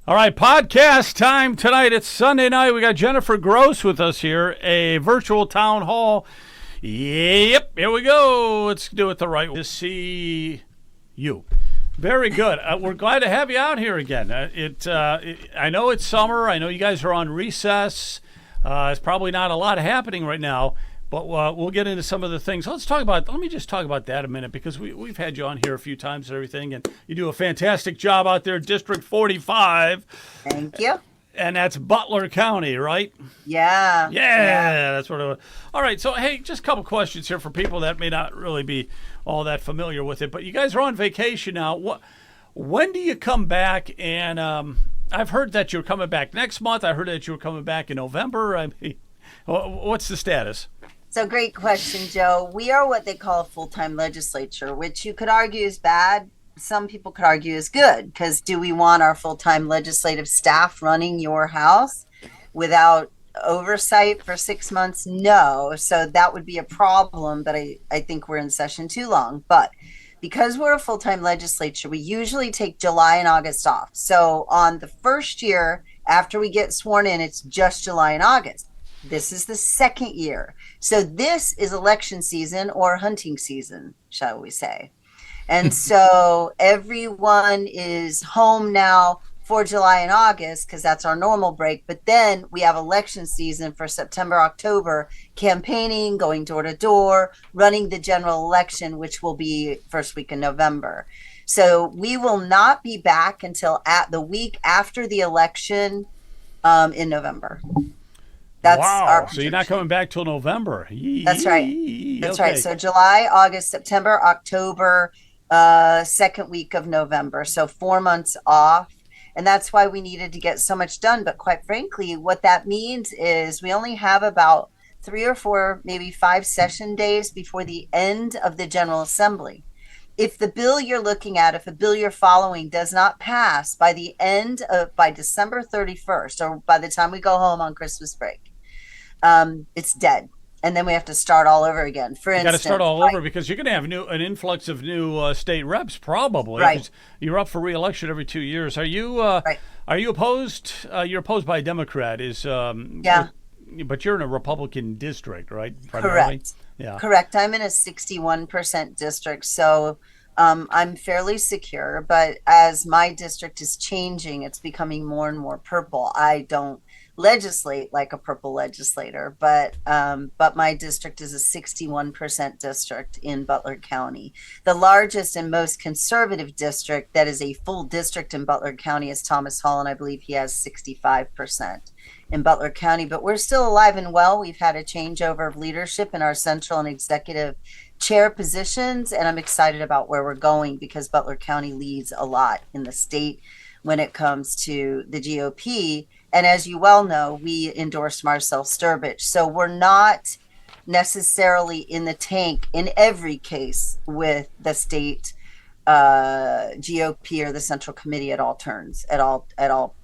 All right, podcast time tonight. It's Sunday night. We got Jennifer Gross with us here, a virtual town hall. Yep, here we go. Let's do it the right way to see you. Very good. We're glad to have you out here again. I know it's summer. I know you guys are on recess. It's probably not a lot happening right now, but we'll get into some of the things. Let me just talk about that a minute, because we've had you on here a few times and everything, and you do a fantastic job out there, District 45. Thank you. And that's Butler County, right? Yeah. Yeah, that's what it was. All right, so hey, just a couple questions here for people that may not really be all that familiar with it, but you guys are on vacation now. When do you come back? And I've heard that you're coming back next month. I heard that you were coming back in November. I mean, what's the status? So great question, Joe. We are what they call a full-time legislature, which you could argue is bad. Some people could argue is good, because do we want our full-time legislative staff running your house without oversight for 6 months? No. So that would be a problem, but I think we're in session too long. But because we're a full-time legislature, we usually take July and August off. So on the first year after we get sworn in, it's just July and August. This is the second year. So this is election season, or hunting season, shall we say. And so everyone is home now for July and August, because that's our normal break. But then we have election season for September, October, campaigning, going door to door, running the general election, which will be first week in November. So we will not be back until at the week after the election in November. That's wow. So you're not coming back till November. That's right. That's right. So July, August, September, October, second week of November. So 4 months off. And that's why we needed to get so much done. But quite frankly, what that means is we only have about 3 or 4, maybe 5 session days before the end of the General Assembly. If the bill you're looking at, if a bill you're following does not pass by by December 31st, or by the time we go home on Christmas break, it's dead. And then we have to start all over again. For instance, you got to start all over, because you're going to have an influx of new state reps, probably. Right. You're up for re-election every 2 years. Are you? Right. Are you opposed? You're opposed by a Democrat. Yeah. But you're in a Republican district, right? Primarily? Correct. Yeah. Correct. I'm in a 61% district, so I'm fairly secure. But as my district is changing, it's becoming more and more purple. I don't legislate like a purple legislator, but my district is a 61% district in Butler County. The largest and most conservative district that is a full district in Butler County is Thomas Hall, and I believe he has 65% in Butler County. But we're still alive and well. We've had a changeover of leadership in our central and executive chair positions, and I'm excited about where we're going, because Butler County leads a lot in the state when it comes to the GOP. And as you well know, we endorsed Marcel Sturbich. So we're not necessarily in the tank in every case with the state GOP or the Central Committee at all turns, at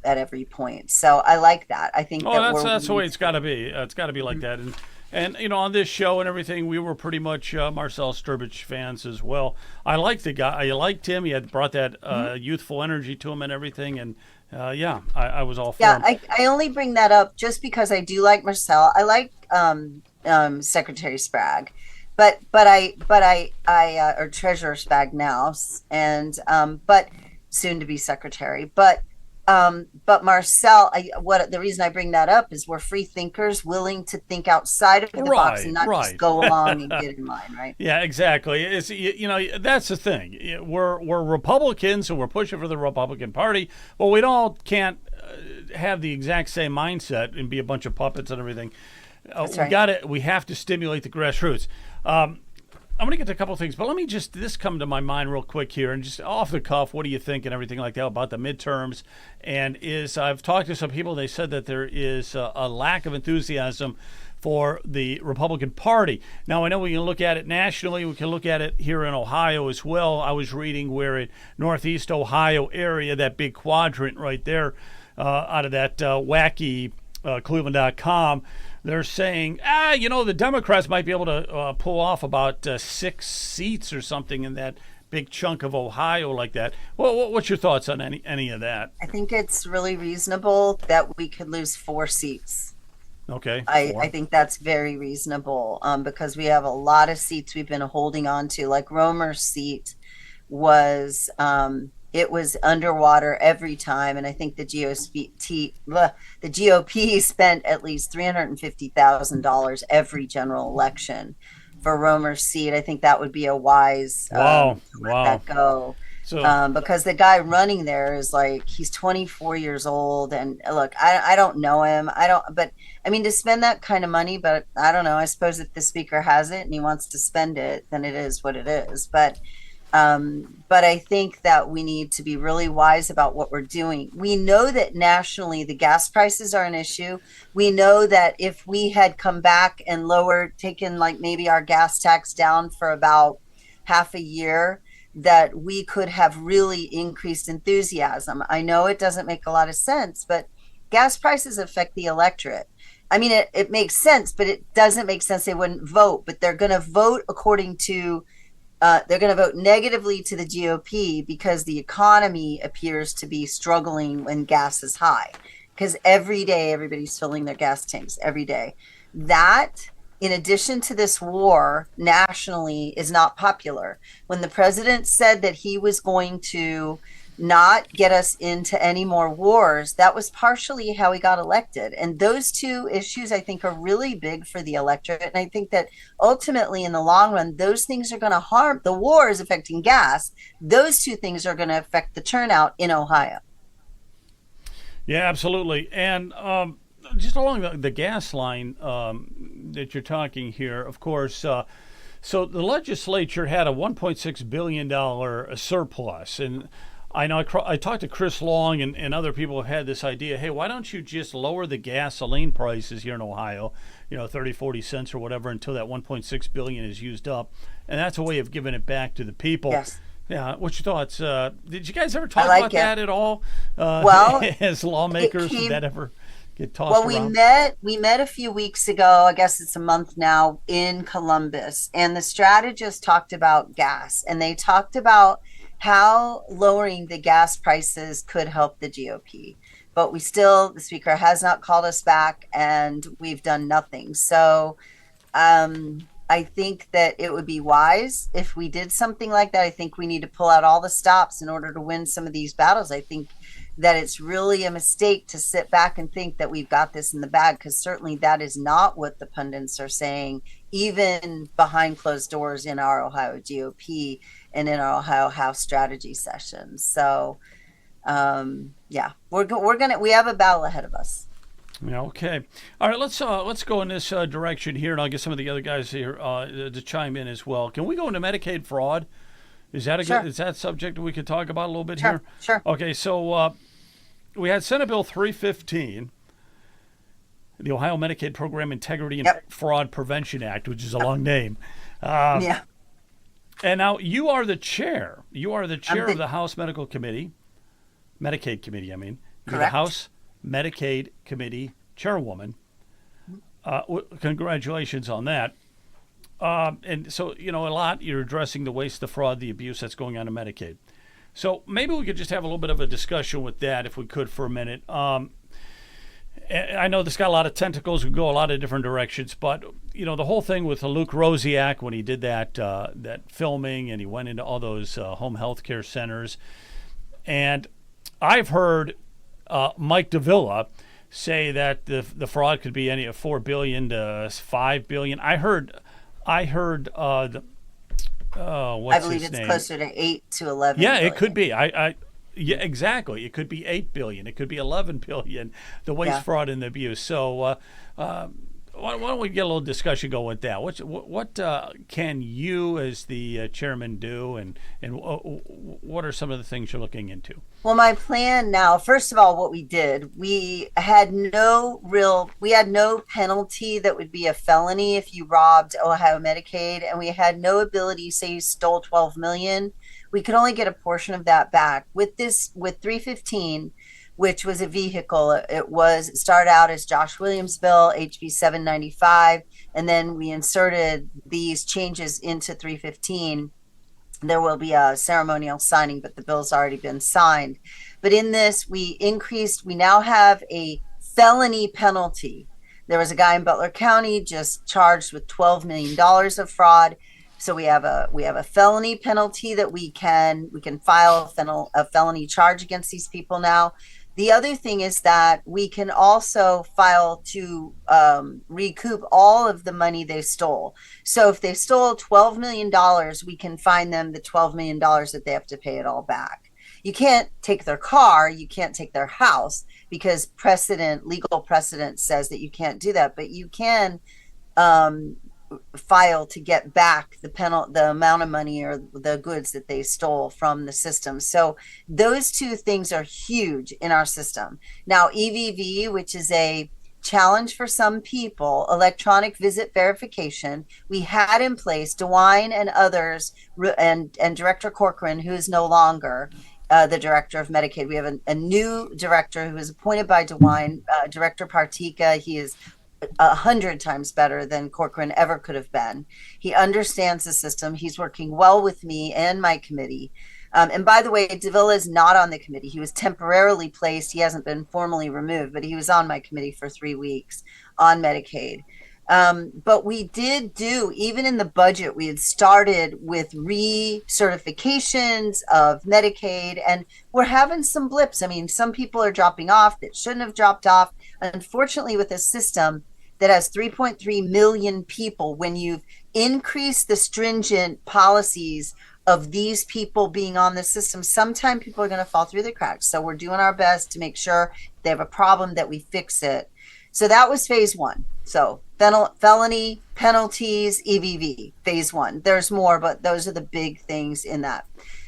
every point. So I like that. I think that's the way it's got to be. It's got to be like that. And you know, on this show and everything, we were pretty much Marcel Sturbich fans as well. I liked the guy. I liked him. He had brought that youthful energy to him and everything. And I was all for him. Yeah, I only bring that up just because I do like Marcel. I like Secretary Sprague, but I or Treasurer Sprague now, and but soon to be Secretary. But Marcel, the reason I bring that up is we're free thinkers, willing to think outside of the box and not just go along and get in line, right? Yeah, exactly. It's, you know, that's the thing. We're Republicans, and we're pushing for the Republican Party, but we can't have the exact same mindset and be a bunch of puppets and everything. That's right. We have to stimulate the grassroots. I'm going to get to a couple of things, but let me this come to my mind real quick here, and just off the cuff, what do you think and everything like that about the midterms? And I've talked to some people, they said that there is a lack of enthusiasm for the Republican Party. Now, I know we can look at it nationally. We can look at it here in Ohio as well. I was reading where in Northeast Ohio area, that big quadrant right there, out of that wacky Cleveland.com, they're saying, the Democrats might be able to pull off about 6 seats or something in that big chunk of Ohio like that. Well, what's your thoughts on any of that? I think it's really reasonable that we could lose 4 seats. Okay, I four. think that's very reasonable, because we have a lot of seats we've been holding on to. Like Romer's seat was, it was underwater every time, and I think the GOP spent at least $350,000 every general election for Romer's seat. I think that would be a wise, Wow, to let wow. that go. So Because the guy running there is like, he's 24 years old, and look, I don't know him. I don't, but I mean, to spend that kind of money, but I don't know. I suppose if the speaker has it and he wants to spend it, then it is what it is. But I think that we need to be really wise about what we're doing. We know that nationally the gas prices are an issue. We know that if we had come back and taken like maybe our gas tax down for about half a year, that we could have really increased enthusiasm. I know it doesn't make a lot of sense, but gas prices affect the electorate. I mean, it makes sense, but it doesn't make sense they wouldn't vote. But they're going to vote they're going to vote negatively to the GOP because the economy appears to be struggling when gas is high. Because every day, everybody's filling their gas tanks every day. That, in addition to this war nationally, is not popular. When the president said that he was going to not get us into any more wars, that was partially how he got elected. And those two issues, I think, are really big for the electorate. And I think that ultimately, in the long run, those things are going to harm. The war is affecting gas. Those two things are going to affect the turnout in Ohio. yeah, absolutely. And just along the gas line that you're talking here, of course. So the legislature had a $1.6 billion surplus, and I know I talked to Chris Long and other people have had this idea, hey, why don't you just lower the gasoline prices here in Ohio, 30, 40 cents or whatever until that 1.6 billion is used up. And that's a way of giving it back to the people. Yes. Yeah, what's your thoughts? Did you guys ever talk like about it. that at all? Well, as lawmakers, did that ever get tossed well, around? we met a few weeks ago, I guess it's a month now, in Columbus, and the strategists talked about gas, and they talked about how lowering the gas prices could help the GOP. But the speaker has not called us back, and we've done nothing. So I think that it would be wise if we did something like that. I think we need to pull out all the stops in order to win some of these battles. I think that it's really a mistake to sit back and think that we've got this in the bag, because certainly that is not what the pundits are saying, even behind closed doors in our Ohio GOP and in our Ohio House strategy sessions. So, yeah, we have a battle ahead of us. Yeah, okay. All right, let's go in this direction here, and I'll get some of the other guys here to chime in as well. Can we go into Medicaid fraud? Is that is that a subject we could talk about a little bit here? Sure. Okay, so we had Senate Bill 315, the Ohio Medicaid Program Integrity and Fraud Prevention Act, which is a long name. Yeah. And now you are the chair. You are the chair of the House Medical Committee, Medicaid Committee, I mean. You're the Correct. House Medicaid Committee chairwoman. Congratulations on that. And so, a lot, you're addressing the waste, the fraud, the abuse that's going on in Medicaid. So maybe we could just have a little bit of a discussion with that if we could for a minute. I know this got a lot of tentacles, we go a lot of different directions, but the whole thing with Luke Rosiak when he did that filming and he went into all those home health care centers, and I've heard Mike Davila say that the fraud could be any of $4 billion to $5 billion. I heard what's I believe his it's name? closer to 8 to 11. Yeah, billion. it could be. Yeah, exactly. It could be $8 billion. It could be $11 billion. The waste, fraud, and the abuse. So, why don't we get a little discussion going with that? What can you, as the chairman, do, and what are some of the things you're looking into? Well, my plan now, first of all, what we did, we had no penalty that would be a felony if you robbed Ohio Medicaid, and we had no ability, say you stole 12 million, we could only get a portion of that back. With 315, which was a vehicle, it started out as Josh Williams' bill, HB 795, and then we inserted these changes into 315. There will be a ceremonial signing, but the bill's already been signed. But in this, we now have a felony penalty. There was a guy in Butler County just charged with $12 million of fraud. So we have a felony penalty that we can file a felony charge against these people now. The other thing is that we can also file to recoup all of the money they stole. So if they stole $12 million, we can fine them the $12 million that they have to pay it all back. You can't take their car, you can't take their house, because legal precedent says that you can't do that, but you can file to get back the amount of money or the goods that they stole from the system. So those two things are huge in our system. Now, EVV, which is a challenge for some people, electronic visit verification, we had in place. DeWine and others, and Director Corcoran, who is no longer the director of Medicaid. We have a new director who was appointed by DeWine, Director Partika. He is 100 times better than Corcoran ever could have been. He understands the system. He's working well with me and my committee. And by the way, Davila is not on the committee. He was temporarily placed. He hasn't been formally removed, but he was on my committee for 3 weeks on Medicaid. But we did even in the budget, we had started with recertifications of Medicaid, and we're having some blips. I mean, some people are dropping off that shouldn't have dropped off. Unfortunately, with a system that has 3.3 million people, when you've increased the stringent policies of these people being on the system, sometimes people are going to fall through the cracks. So we're doing our best to make sure if they have a problem that we fix it. So that was phase one. So felony, penalties, EVV, phase one. There's more, but those are the big things in that.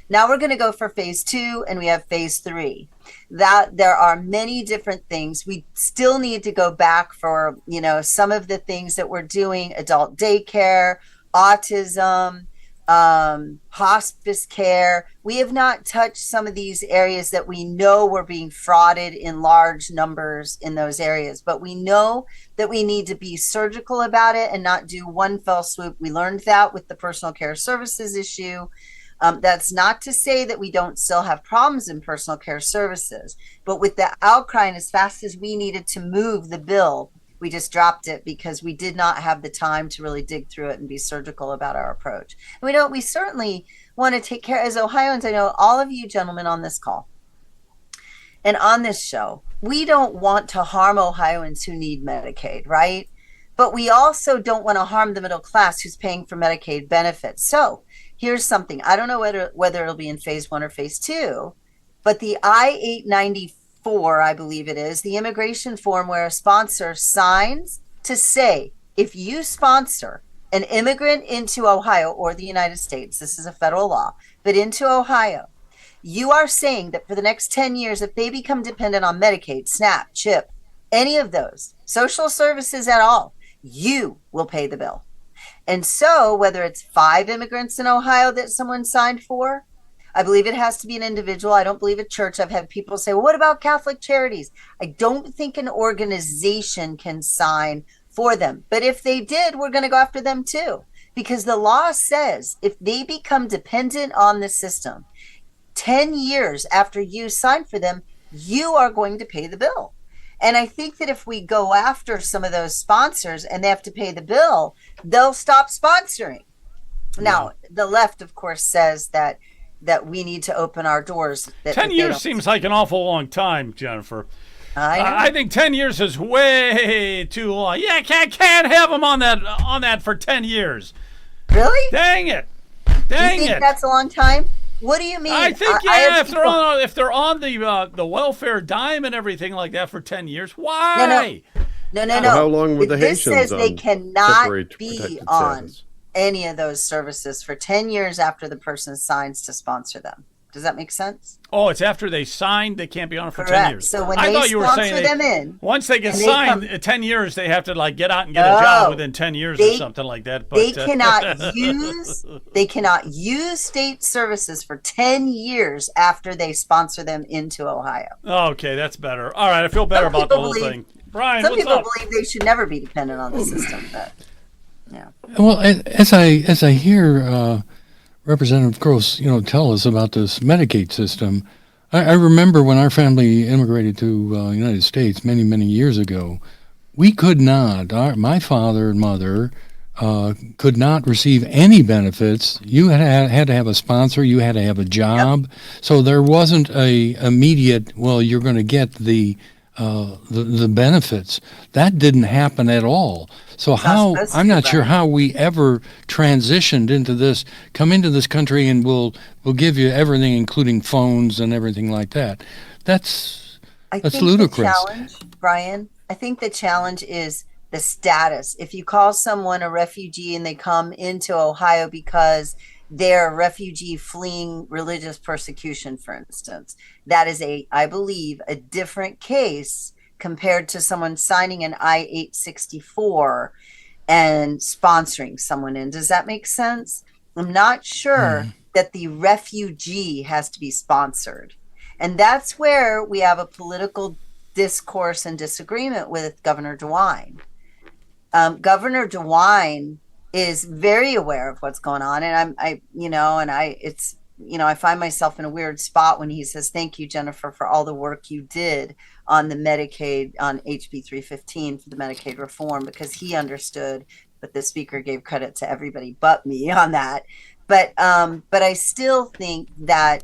Now we're going to go for phase two, and we have phase three. That there are many different things. We still need to go back for, some of the things that we're doing: adult daycare, autism, hospice care. We have not touched some of these areas that we know were being frauded in large numbers in those areas, but we know that we need to be surgical about it and not do one fell swoop. We learned that with the personal care services issue. That's not to say that we don't still have problems in personal care services, but with the outcry, and as fast as we needed to move the bill, we just dropped it because we did not have the time to really dig through it and be surgical about our approach. And we certainly want to take care, as Ohioans. I know all of you gentlemen on this call and on this show, we don't want to harm Ohioans who need Medicaid, right? But we also don't want to harm the middle class who's paying for Medicaid benefits. So here's something. I don't know whether it'll be in phase one or phase two, but the I-894, I believe it is, the immigration form where a sponsor signs to say, if you sponsor an immigrant into Ohio or the United States, this is a federal law, but into Ohio, you are saying that for the next 10 years, if they become dependent on Medicaid, SNAP, CHIP, any of those, social services at all, you will pay the bill. And so whether it's 5 immigrants in Ohio that someone signed for, I believe it has to be an individual. I don't believe a church. I've had people say, well, what about Catholic Charities? I don't think an organization can sign for them. But if they did, we're going to go after them too. Because the law says if they become dependent on the system, 10 years after you sign for them, you are going to pay the bill. And I think that if we go after some of those sponsors and they have to pay the bill, they'll stop sponsoring. Now, the left, of course, says that we need to open our doors. 10 years seems like an awful long time, Jennifer. I think 10 years is way too long. Yeah, can't have them on that for 10 years. Really? Dang it. You think that's a long time? What do you mean? I think, if they're on the welfare dime and everything like that for 10 years, why? No. How long were the This Haitians says they cannot be on status? any of those services for 10 years after the person signs to sponsor them. Does that make sense? Oh, it's after they signed, they can't be on it for Correct. 10 years. So when I they thought you were sponsor saying them in, once they get and they signed, come- 10 years, they have to get out and get a job within 10 years or something like that. But, they cannot use state services for 10 years after they sponsor them into Ohio. Okay, that's better. All right, I feel better about the whole thing. Brian, Some what's people up? believe they should never be dependent on the system, but yeah. Well, as I hear Representative Gross, tell us about this Medicaid system. I remember when our family immigrated to the United States many, many years ago, we could not, my father and mother could not receive any benefits. You had to have a sponsor. You had to have a job. Yep. So there wasn't a immediate, well, you're going to get the benefits. That didn't happen at all. So I'm not sure how we ever transitioned into this, come into this country and we'll give you everything, including phones and everything like that. That's ludicrous. The challenge, Brian, I think the challenge is the status. If you call someone a refugee and they come into Ohio because they're a refugee fleeing religious persecution, for instance, that is I believe, a different case compared to someone signing an I-864 and sponsoring someone in. Does that make sense? I'm not sure that the refugee has to be sponsored. And that's where we have a political discourse and disagreement with Governor DeWine. Governor DeWine is very aware of what's going on. And I find myself in a weird spot when he says, thank you, Jennifer, for all the work you did on the Medicaid, on HB 315 for the Medicaid reform, because he understood, but the speaker gave credit to everybody but me on that. But I still think that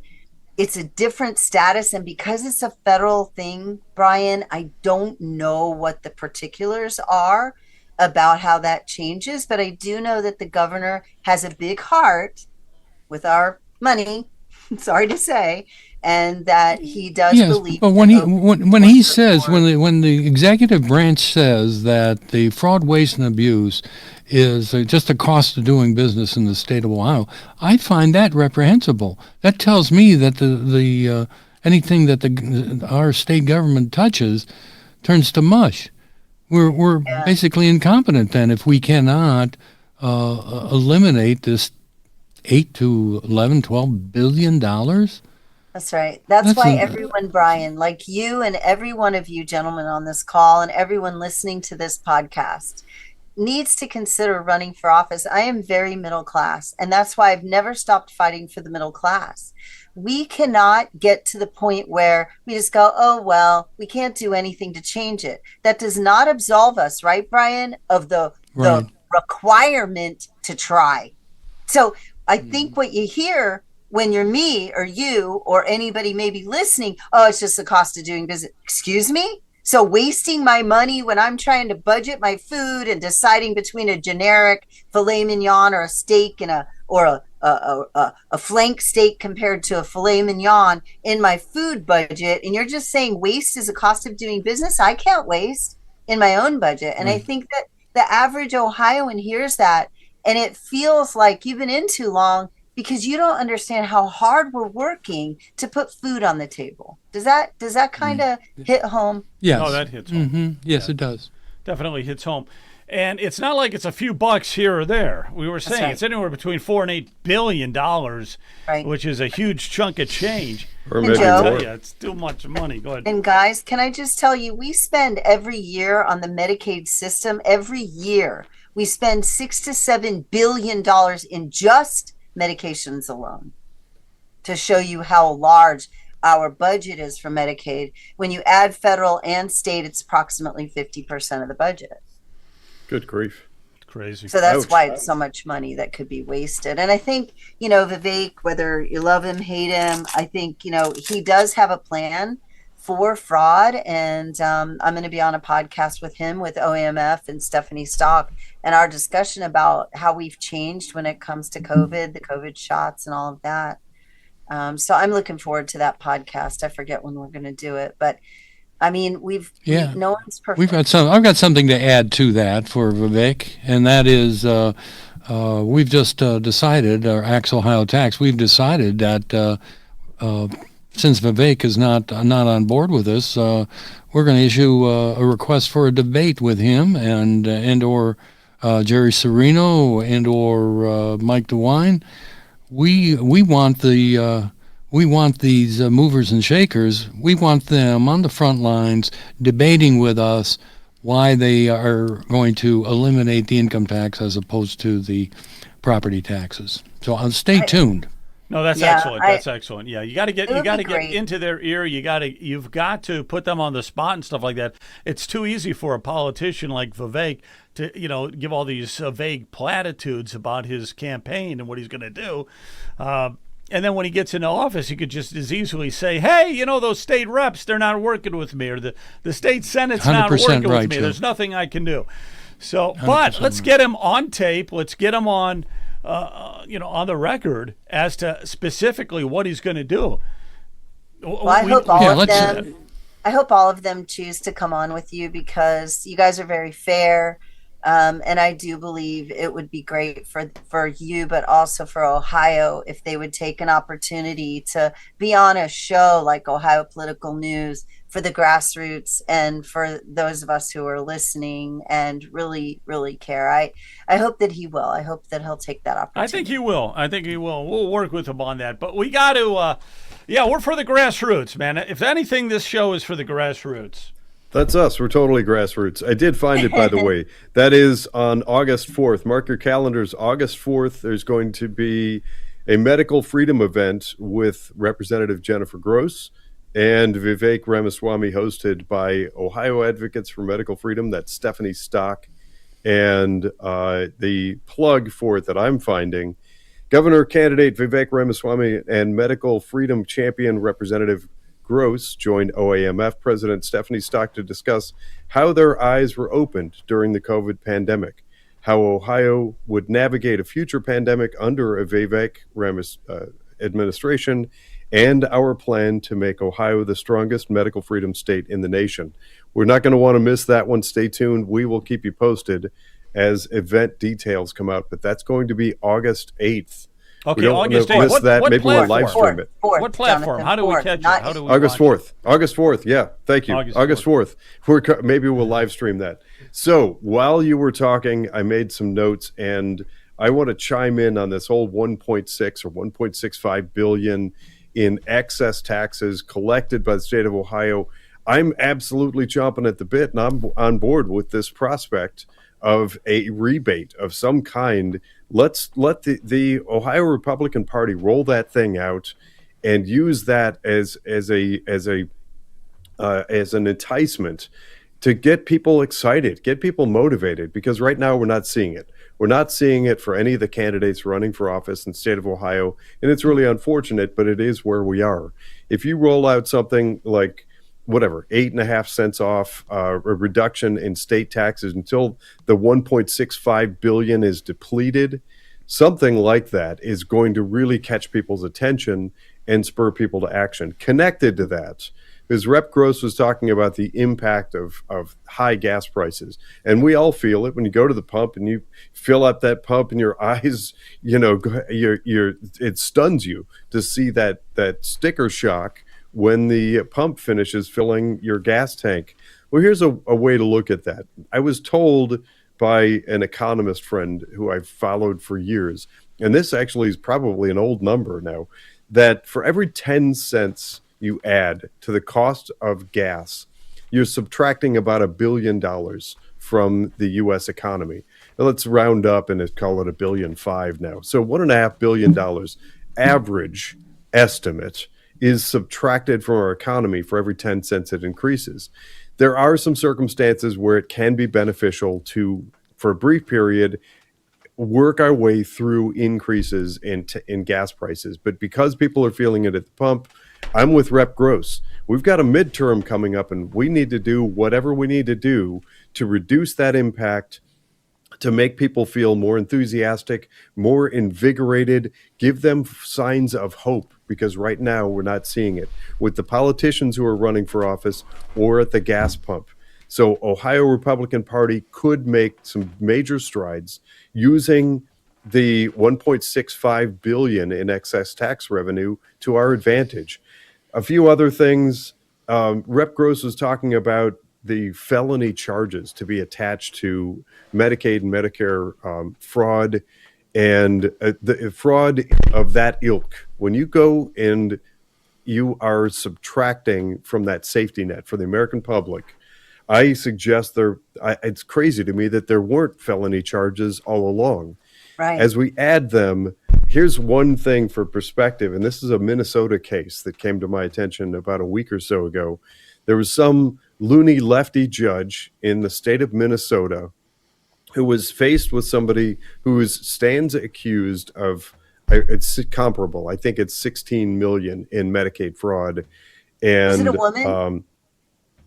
it's a different status. And because it's a federal thing, Brian, I don't know what the particulars are about how that changes. But I do know that the governor has a big heart with our money, sorry to say, and that he does believe. But when he says, when the executive branch says that the fraud, waste, and abuse is just a cost of doing business in the state of Ohio, I find that reprehensible. That tells me that the anything that our state government touches turns to mush. We're basically incompetent then if we cannot eliminate this $8 to $11, $12 billion. That's right. That's why everyone, Brian, like you and every one of you gentlemen on this call and everyone listening to this podcast needs to consider running for office. I am very middle class, and that's why I've never stopped fighting for the middle class. We cannot get to the point where we just go, oh, well, we can't do anything to change it. That does not absolve us, right, Brian, of the requirement to try. So I think what you hear when you're me or you or anybody maybe listening, oh, it's just the cost of doing business. Excuse me? So wasting my money when I'm trying to budget my food and deciding between a generic filet mignon or a steak and a flank steak compared to a filet mignon in my food budget, and you're just saying waste is a cost of doing business, I can't waste in my own budget. And I think that the average Ohioan hears that, and it feels like you've been in too long because you don't understand how hard we're working to put food on the table. Does that kind of hit home? Yes. Oh, that hits home. Mm-hmm. Yes, it does. Definitely hits home. And it's not like it's a few bucks here or there. We were saying it's anywhere between $4 and $8 billion, which is a huge chunk of change. Or maybe more. Yeah, it's too much money. Go ahead. And guys, can I just tell you, we spend every year on the Medicaid system. Every year, we spend $6 to $7 billion in just medications alone. To show you how large our budget is for Medicaid. When you add federal and state, it's approximately 50% of the budget. Good grief. Crazy. So that's why it's so much money that could be wasted. And I think, Vivek, whether you love him, hate him, I think, he does have a plan for fraud. And I'm going to be on a podcast with him, with OAMF and Stephanie Stock, and our discussion about how we've changed when it comes to COVID, the COVID shots and all of that. So I'm looking forward to that podcast. I forget when we're going to do it, but I mean, no one's perfect. I've got something to add to that for Vivek, and that is we've just decided, or Axe Ohio Tax, we've decided that since Vivek is not on board with us, we're going to issue a request for a debate with him and or Jerry Serino and or Mike DeWine. We want these movers and shakers. We want them on the front lines debating with us why they are going to eliminate the income tax as opposed to the property taxes. So stay tuned. No, that's Yeah, excellent. That's excellent. Yeah, you got to get It would be get great. into their ear. You've got to put them on the spot and stuff like that. It's too easy for a politician like Vivek to give all these vague platitudes about his campaign and what he's going to do. And then when he gets into office, he could just as easily say, "Hey, those state reps, they're not working with me, or the state senate's not 100% working right, with me. Joe. There's nothing I can do." So, but let's get him on tape. Let's get him on. On the record as to specifically what he's going to do. Well, I hope all of them choose to come on with you because you guys are very fair. And I do believe it would be great for you, but also for Ohio, if they would take an opportunity to be on a show like Ohio Political News for the grassroots and for those of us who are listening and really, really care. I hope that he will. I hope that he'll take that opportunity. I think he will. We'll work with him on that. But we got to, we're for the grassroots, man. If anything, this show is for the grassroots. That's us. We're totally grassroots. I did find it, by the way. That is on August 4th. Mark your calendars. August 4th, there's going to be a medical freedom event with Representative Jennifer Gross and Vivek Ramaswamy, hosted by Ohio Advocates for Medical Freedom. That's Stephanie Stock. And the plug for it that I'm finding, Governor candidate Vivek Ramaswamy and medical freedom champion Representative Gross joined OAMF President Stephanie Stock to discuss how their eyes were opened during the COVID pandemic, how Ohio would navigate a future pandemic under a Vivek Ramas administration, and our plan to make Ohio the strongest medical freedom state in the nation. We're not going to want to miss that one. Stay tuned. We will keep you posted as event details come out, but that's going to be August 8th. Okay, August 8th. What Maybe platform? we'll live stream it. What platform? How do we catch it? How do we August watch 4th. August 4th. Yeah, thank you. August 4th. Maybe we'll live stream that. So while you were talking, I made some notes, and I want to chime in on this whole 1.6 or 1.65 billion in excess taxes collected by the state of Ohio. I'm absolutely chomping at the bit, and I'm on board with this prospect of a rebate of some kind. Let's let the Ohio Republican Party roll that thing out and use that as an enticement to get people excited, get people motivated, because right now we're not seeing it. We're not seeing it for any of the candidates running for office in the state of Ohio, and it's really unfortunate, but it is where we are. If you roll out something like 8.5 cents off, a reduction in state taxes until the 1.65 billion is depleted, something like that is going to really catch people's attention and spur people to action. Connected to that, because Rep. Gross was talking about the impact of high gas prices, and we all feel it when you go to the pump and you fill up that pump, and your eyes, it stuns you to see that sticker shock when the pump finishes filling your gas tank. Well, here's a way to look at that. I was told by an economist friend who I've followed for years, and this actually is probably an old number now, that for every 10 cents you add to the cost of gas, you're subtracting about $1 billion from the U.S. economy. Now, let's round up and call it $1.5 billion now. So $1.5 billion average estimate is subtracted from our economy for every 10 cents it increases. There are some circumstances where it can be beneficial to, for a brief period, work our way through increases in gas prices. But because people are feeling it at the pump, I'm with Rep. Gross. We've got a midterm coming up, and we need to do whatever we need to do to reduce that impact, to make people feel more enthusiastic, more invigorated, give them signs of hope, because right now we're not seeing it with the politicians who are running for office or at the gas pump. So Ohio Republican Party could make some major strides using the 1.65 billion in excess tax revenue to our advantage. A few other things. Rep. Gross was talking about the felony charges to be attached to Medicaid and Medicare fraud, and the fraud of that ilk. When you go and you are subtracting from that safety net for the American public, I suggest it's crazy to me that there weren't felony charges all along. Right. As we add them, here's one thing for perspective, and this is a Minnesota case that came to my attention about a week or so ago. There was some loony lefty judge in the state of Minnesota who was faced with somebody who stands accused of, it's comparable, I think it's 16 million in Medicaid fraud. And is it a woman?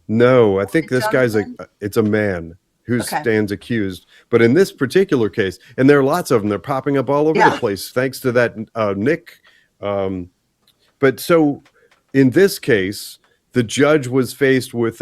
No, I think this Jonathan? it's a man who Okay. stands accused. But in this particular case, and there are lots of them, they're popping up all over the place, thanks to that Nick. But so in this case, the judge was faced with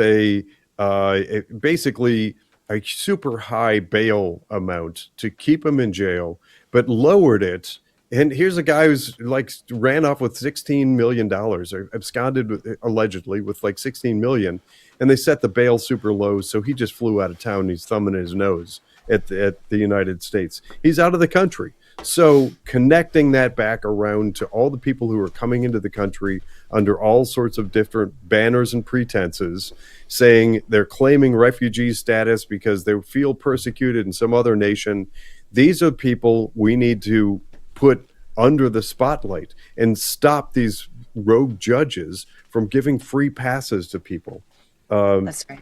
basically a super high bail amount to keep him in jail, but lowered it. And here's a guy who's like ran off with $16 million, or absconded allegedly with like 16 million. And they set the bail super low. So he just flew out of town. And he's thumbing his nose at the United States. He's out of the country. So connecting that back around to all the people who are coming into the country under all sorts of different banners and pretenses, saying they're claiming refugee status because they feel persecuted in some other nation. These are people we need to put under the spotlight and stop these rogue judges from giving free passes to people. That's right.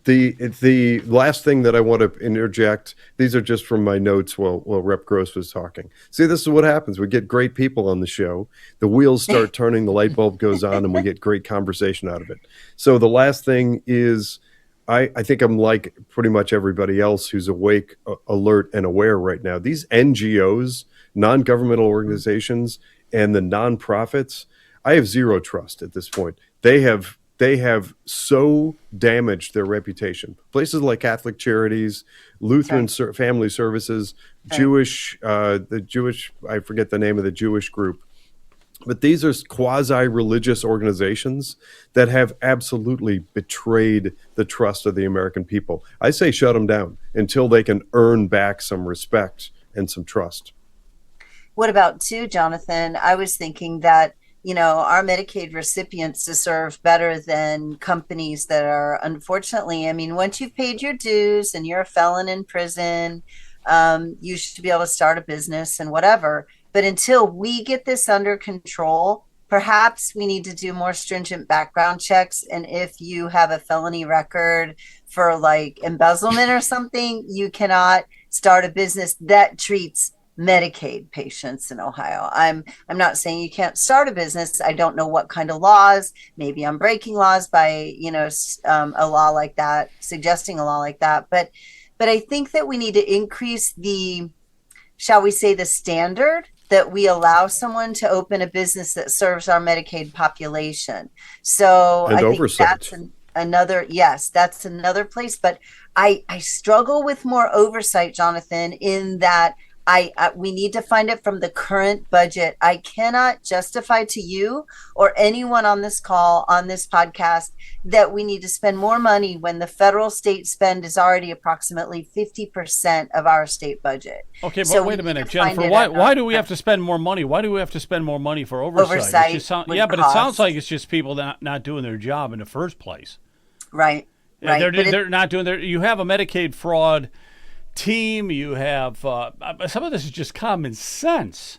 The last thing that I want to interject, these are just from my notes while Rep Gross was talking. See, this is what happens. We get great people on the show. The wheels start turning, the light bulb goes on, and we get great conversation out of it. So the last thing is, I think I'm like pretty much everybody else who's awake, alert, and aware right now. These NGOs, non-governmental organizations, and the nonprofits, I have zero trust at this point. They have so damaged their reputation. Places like Catholic Charities, Lutheran Family Services, Jewish, I forget the name of the Jewish group, but these are quasi-religious organizations that have absolutely betrayed the trust of the American people. I say shut them down until they can earn back some respect and some trust. What about too, Jonathan? I was thinking that, our Medicaid recipients deserve better than companies that are, unfortunately, once you've paid your dues and you're a felon in prison, you should be able to start a business and whatever. But until we get this under control, perhaps we need to do more stringent background checks. And if you have a felony record for like embezzlement or something, you cannot start a business that treats Medicaid patients in Ohio. I'm not saying you can't start a business. I don't know what kind of laws. Maybe I'm breaking laws by a law like that, suggesting a law like that. But I think that we need to increase the, shall we say, the standard that we allow someone to open a business that serves our Medicaid population. So and I oversight. think that's another place. But I struggle with more oversight, Jonathan, in that we need to find it from the current budget. I cannot justify to you or anyone on this call, on this podcast, that we need to spend more money when the federal state spend is already approximately 50% of our state budget. Okay, but So wait we a minute, need to find Jennifer. it Why do we have to spend more money? Why do we have to spend more money for oversight? Oversight It just would but it cost. sounds like it's just people not doing their job in the first place. Right. Right. They're not doing their. You have a Medicaid fraud team. You have some of this is just common sense.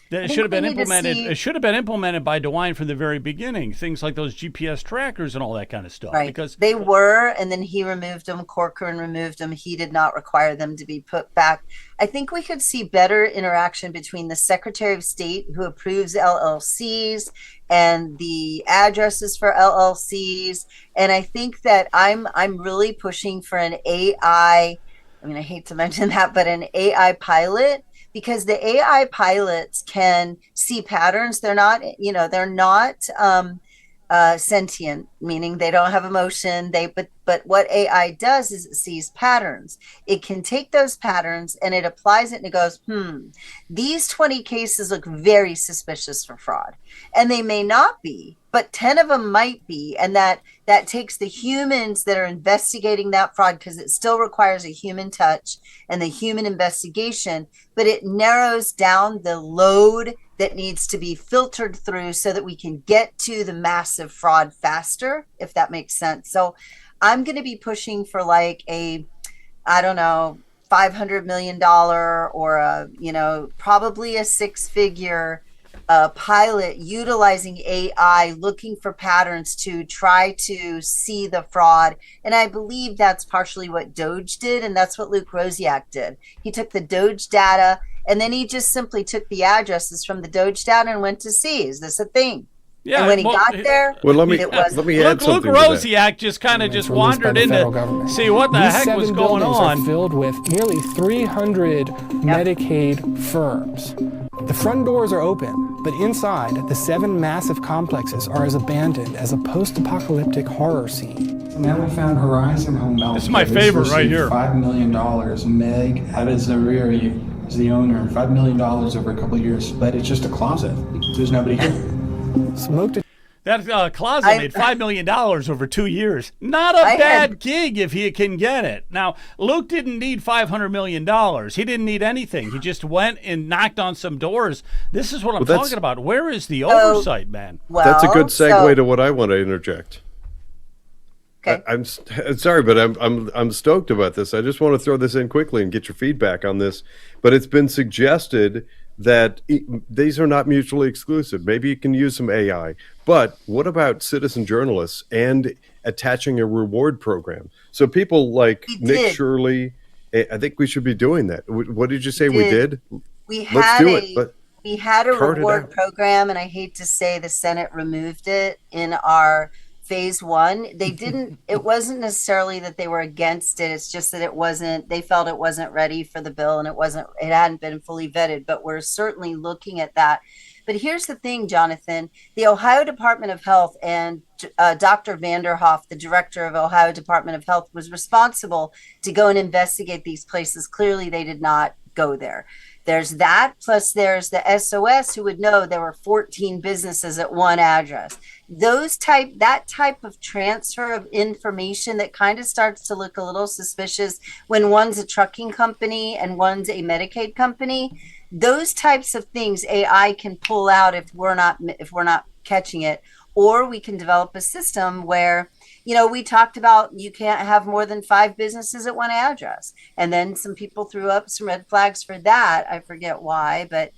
That it should have been implemented. It should have been implemented by DeWine from the very beginning. Things like those GPS trackers and all that kind of stuff. Right. Because they were, and then he removed them. Corcoran removed them. He did not require them to be put back. I think we could see better interaction between the Secretary of State, who approves LLCs, and the addresses for LLCs. And I think that I'm really pushing for an AI. I hate to mention that, but an AI pilot, because the AI pilots can see patterns. They're not sentient, meaning they don't have emotion. But what AI does is it sees patterns. It can take those patterns and it applies it and it goes, these 20 cases look very suspicious for fraud. And they may not be, but 10 of them might be. And that takes the humans that are investigating that fraud, because it still requires a human touch and the human investigation, but it narrows down the load that needs to be filtered through so that we can get to the massive fraud faster, if that makes sense. So I'm going to be pushing for like a, I don't know, $500 million or probably a six-figure pilot utilizing AI, looking for patterns to try to see the fraud. And I believe that's partially what Doge did, and that's what Luke Rosiak did. He took the Doge data, and then he just simply took the addresses from the Doge data and went to see, is this a thing? Yeah, and when he got there, well, let me it was. let me add Luke something. Rosiak just kind of just wandered into see what the These heck was 7 going buildings on. Are filled with nearly 300 Medicaid firms. The front doors are open, but inside, the 7 massive complexes are as abandoned as a post-apocalyptic horror scene. Now we found Horizon Home Health. This is my favorite right here. $5 million. Meg Abizariri is the owner. $5 million over a couple of years, but it's just a closet. There's nobody here. That closet made $5 million over 2 years. Not a bad gig if he can get it. Now, Luke didn't need $500 million. He didn't need anything. He just went and knocked on some doors. This is what I'm talking about. Where is the oversight, man? Well, that's a good segue to what I want to interject. Okay. I'm sorry, but I'm stoked about this. I just want to throw this in quickly and get your feedback on this. But it's been suggested that these are not mutually exclusive. Maybe you can use some AI. But what about citizen journalists and attaching a reward program? So people like Nick Shirley, I think we should be doing that. What did you say we did? Let's do it. We had a reward program, and I hate to say the Senate removed it in our phase 1. They didn't, it wasn't necessarily that they were against it. It's just that they felt it wasn't ready for the bill, and it hadn't been fully vetted, but we're certainly looking at that. But here's the thing, Jonathan, the Ohio Department of Health and Dr. Vanderhoff, the director of Ohio Department of Health, was responsible to go and investigate these places. Clearly, they did not go there. There's that, plus there's the SOS who would know there were 14 businesses at one address. That type of transfer of information that kind of starts to look a little suspicious when one's a trucking company and one's a Medicaid company. Those types of things AI can pull out if we're not catching it, or we can develop a system where, we talked about you can't have more than 5 businesses at one address. And then some people threw up some red flags for that. I forget why, but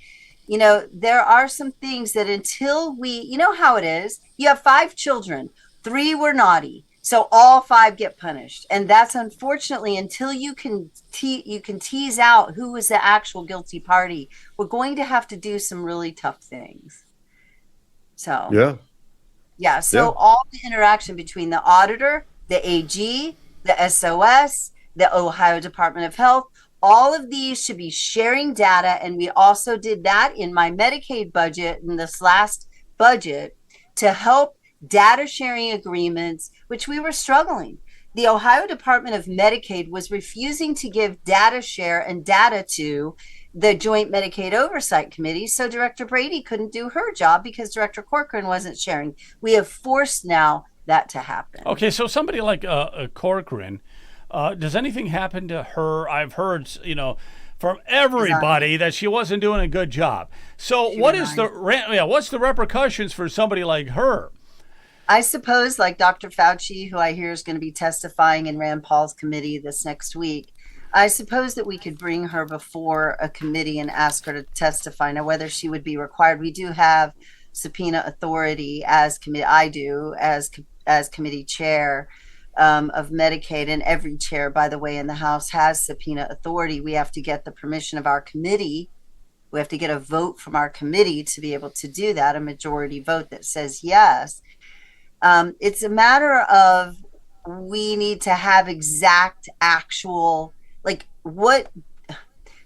there are some things that until we, how it is, you have 5 children, 3 were naughty. So all 5 get punished. And that's unfortunately until you can tease out who was the actual guilty party, we're going to have to do some really tough things. So so all the interaction between the auditor, the AG, the SOS, the Ohio Department of Health, all of these should be sharing data. And we also did that in my Medicaid budget in this last budget to help data sharing agreements, which we were struggling. The Ohio Department of Medicaid was refusing to give data share and data to the Joint Medicaid Oversight Committee. So Director Brady couldn't do her job because Director Corcoran wasn't sharing. We have forced now that to happen. Okay, so somebody like Corcoran, does anything happen to her? I've heard, from everybody that she wasn't doing a good job. So what's the repercussions for somebody like her? I suppose like Dr. Fauci, who I hear is going to be testifying in Rand Paul's committee this next week, I suppose that we could bring her before a committee and ask her to testify. Now, whether she would be required, we do have subpoena authority as committee. I do as committee chair of Medicaid, and every chair, by the way, in the House has subpoena authority. We have to get the permission of our committee. We have to get a vote from our committee to be able to do that, a majority vote that says yes. It's a matter of we need to have exact, actual, like, what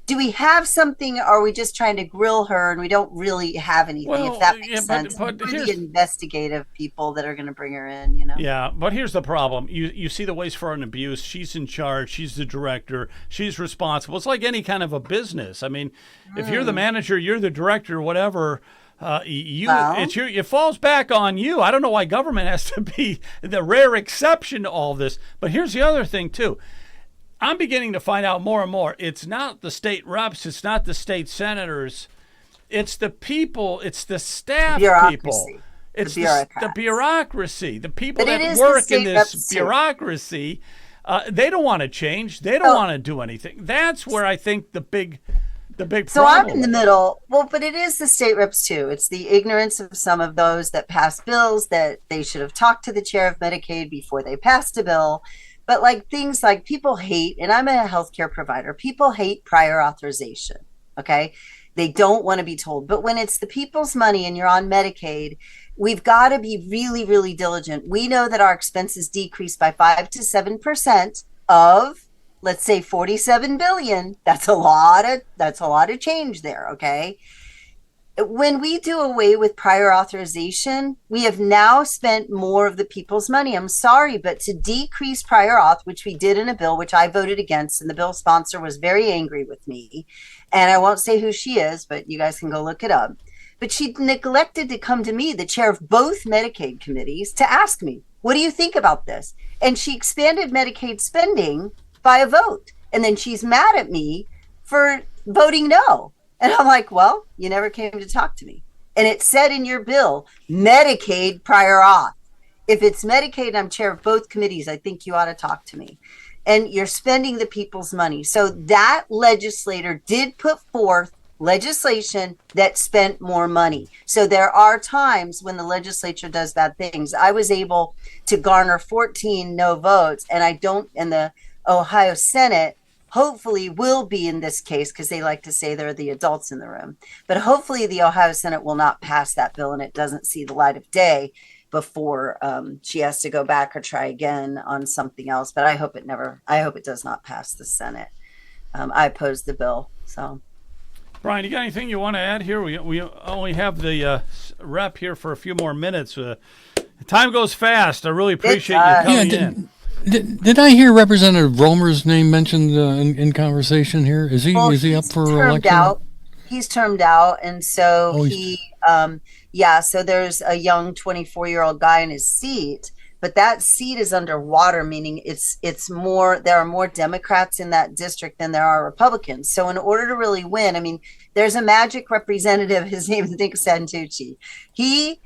do we have something, or are we just trying to grill her and we don't really have anything, if that makes sense? But we're the investigative people that are going to bring her in, Yeah, but here's the problem. You see the waste, fraud, and abuse. She's in charge. She's the director. She's responsible. It's like any kind of a business. I mean, if you're the manager, you're the director, whatever, it falls back on you. I don't know why government has to be the rare exception to all this. But here's the other thing, too. I'm beginning to find out more and more. It's not the state reps. It's not the state senators. It's the people. It's the staff people. It's the bureaucracy. The people that work in this bureaucracy They don't want to change. They don't want to do anything. That's where I think the big So problem I'm in the middle. Well, but it is the state reps too. It's the ignorance of some of those that pass bills that they should have talked to the chair of Medicaid before they passed a bill. But like things like people hate, and I'm a healthcare provider, people hate prior authorization. Okay. They don't want to be told. But when it's the people's money and you're on Medicaid, we've got to be really, really diligent. We know that our expenses decreased by 5 to 7% of, let's say, 47 billion. That's a lot of change there. Okay. When we do away with prior authorization, we have now spent more of the people's money. I'm sorry, but to decrease prior auth, which we did in a bill, which I voted against, and the bill sponsor was very angry with me, and I won't say who she is, but you guys can go look it up. But she neglected to come to me, the chair of both Medicaid committees, to ask me, what do you think about this? And she expanded Medicaid spending by a vote. And then she's mad at me for voting no. And I'm like, well, you never came to talk to me. And it said in your bill, Medicaid prior auth. If it's Medicaid and I'm chair of both committees, I think you ought to talk to me. And you're spending the people's money. So that legislator did put forth legislation that spent more money. So there are times when the legislature does bad things. I was able to garner 14 no votes, and the Ohio Senate hopefully will be in this case, because they like to say they're the adults in the room. But hopefully the Ohio Senate will not pass that bill and it doesn't see the light of day before she has to go back or try again on something else. But I hope it does not pass the Senate. I oppose the bill. So, Brian, you got anything you want to add here? We only have the rep here for a few more minutes. Time goes fast. I really appreciate you coming in. Did I hear Representative Romer's name mentioned in conversation here? Is he up for election? He's termed out, and so so there's a young 24-year-old guy in his seat, but that seat is underwater, meaning it's more. There are more Democrats in that district than there are Republicans. So in order to really win, I mean, there's a magic representative. His name is Nick Santucci. He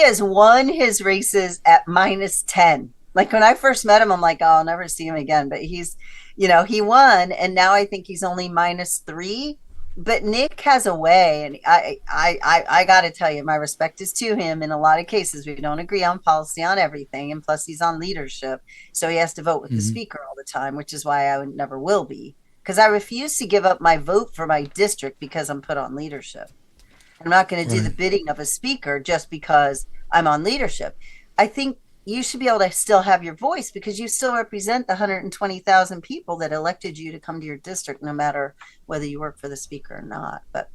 has won his races at -10. Like when I first met him, I'm like, oh, I'll never see him again. But he's, he won, and now I think he's only -3. But Nick has a way, and I got to tell you, my respect is to him. In a lot of cases, we don't agree on policy on everything, and plus he's on leadership, so he has to vote with the speaker all the time, which is why I never will be, because I refuse to give up my vote for my district because I'm put on leadership. I'm not going to do the bidding of a speaker just because I'm on leadership. I think you should be able to still have your voice because you still represent the 120,000 people that elected you to come to your district, no matter whether you work for the speaker or not. But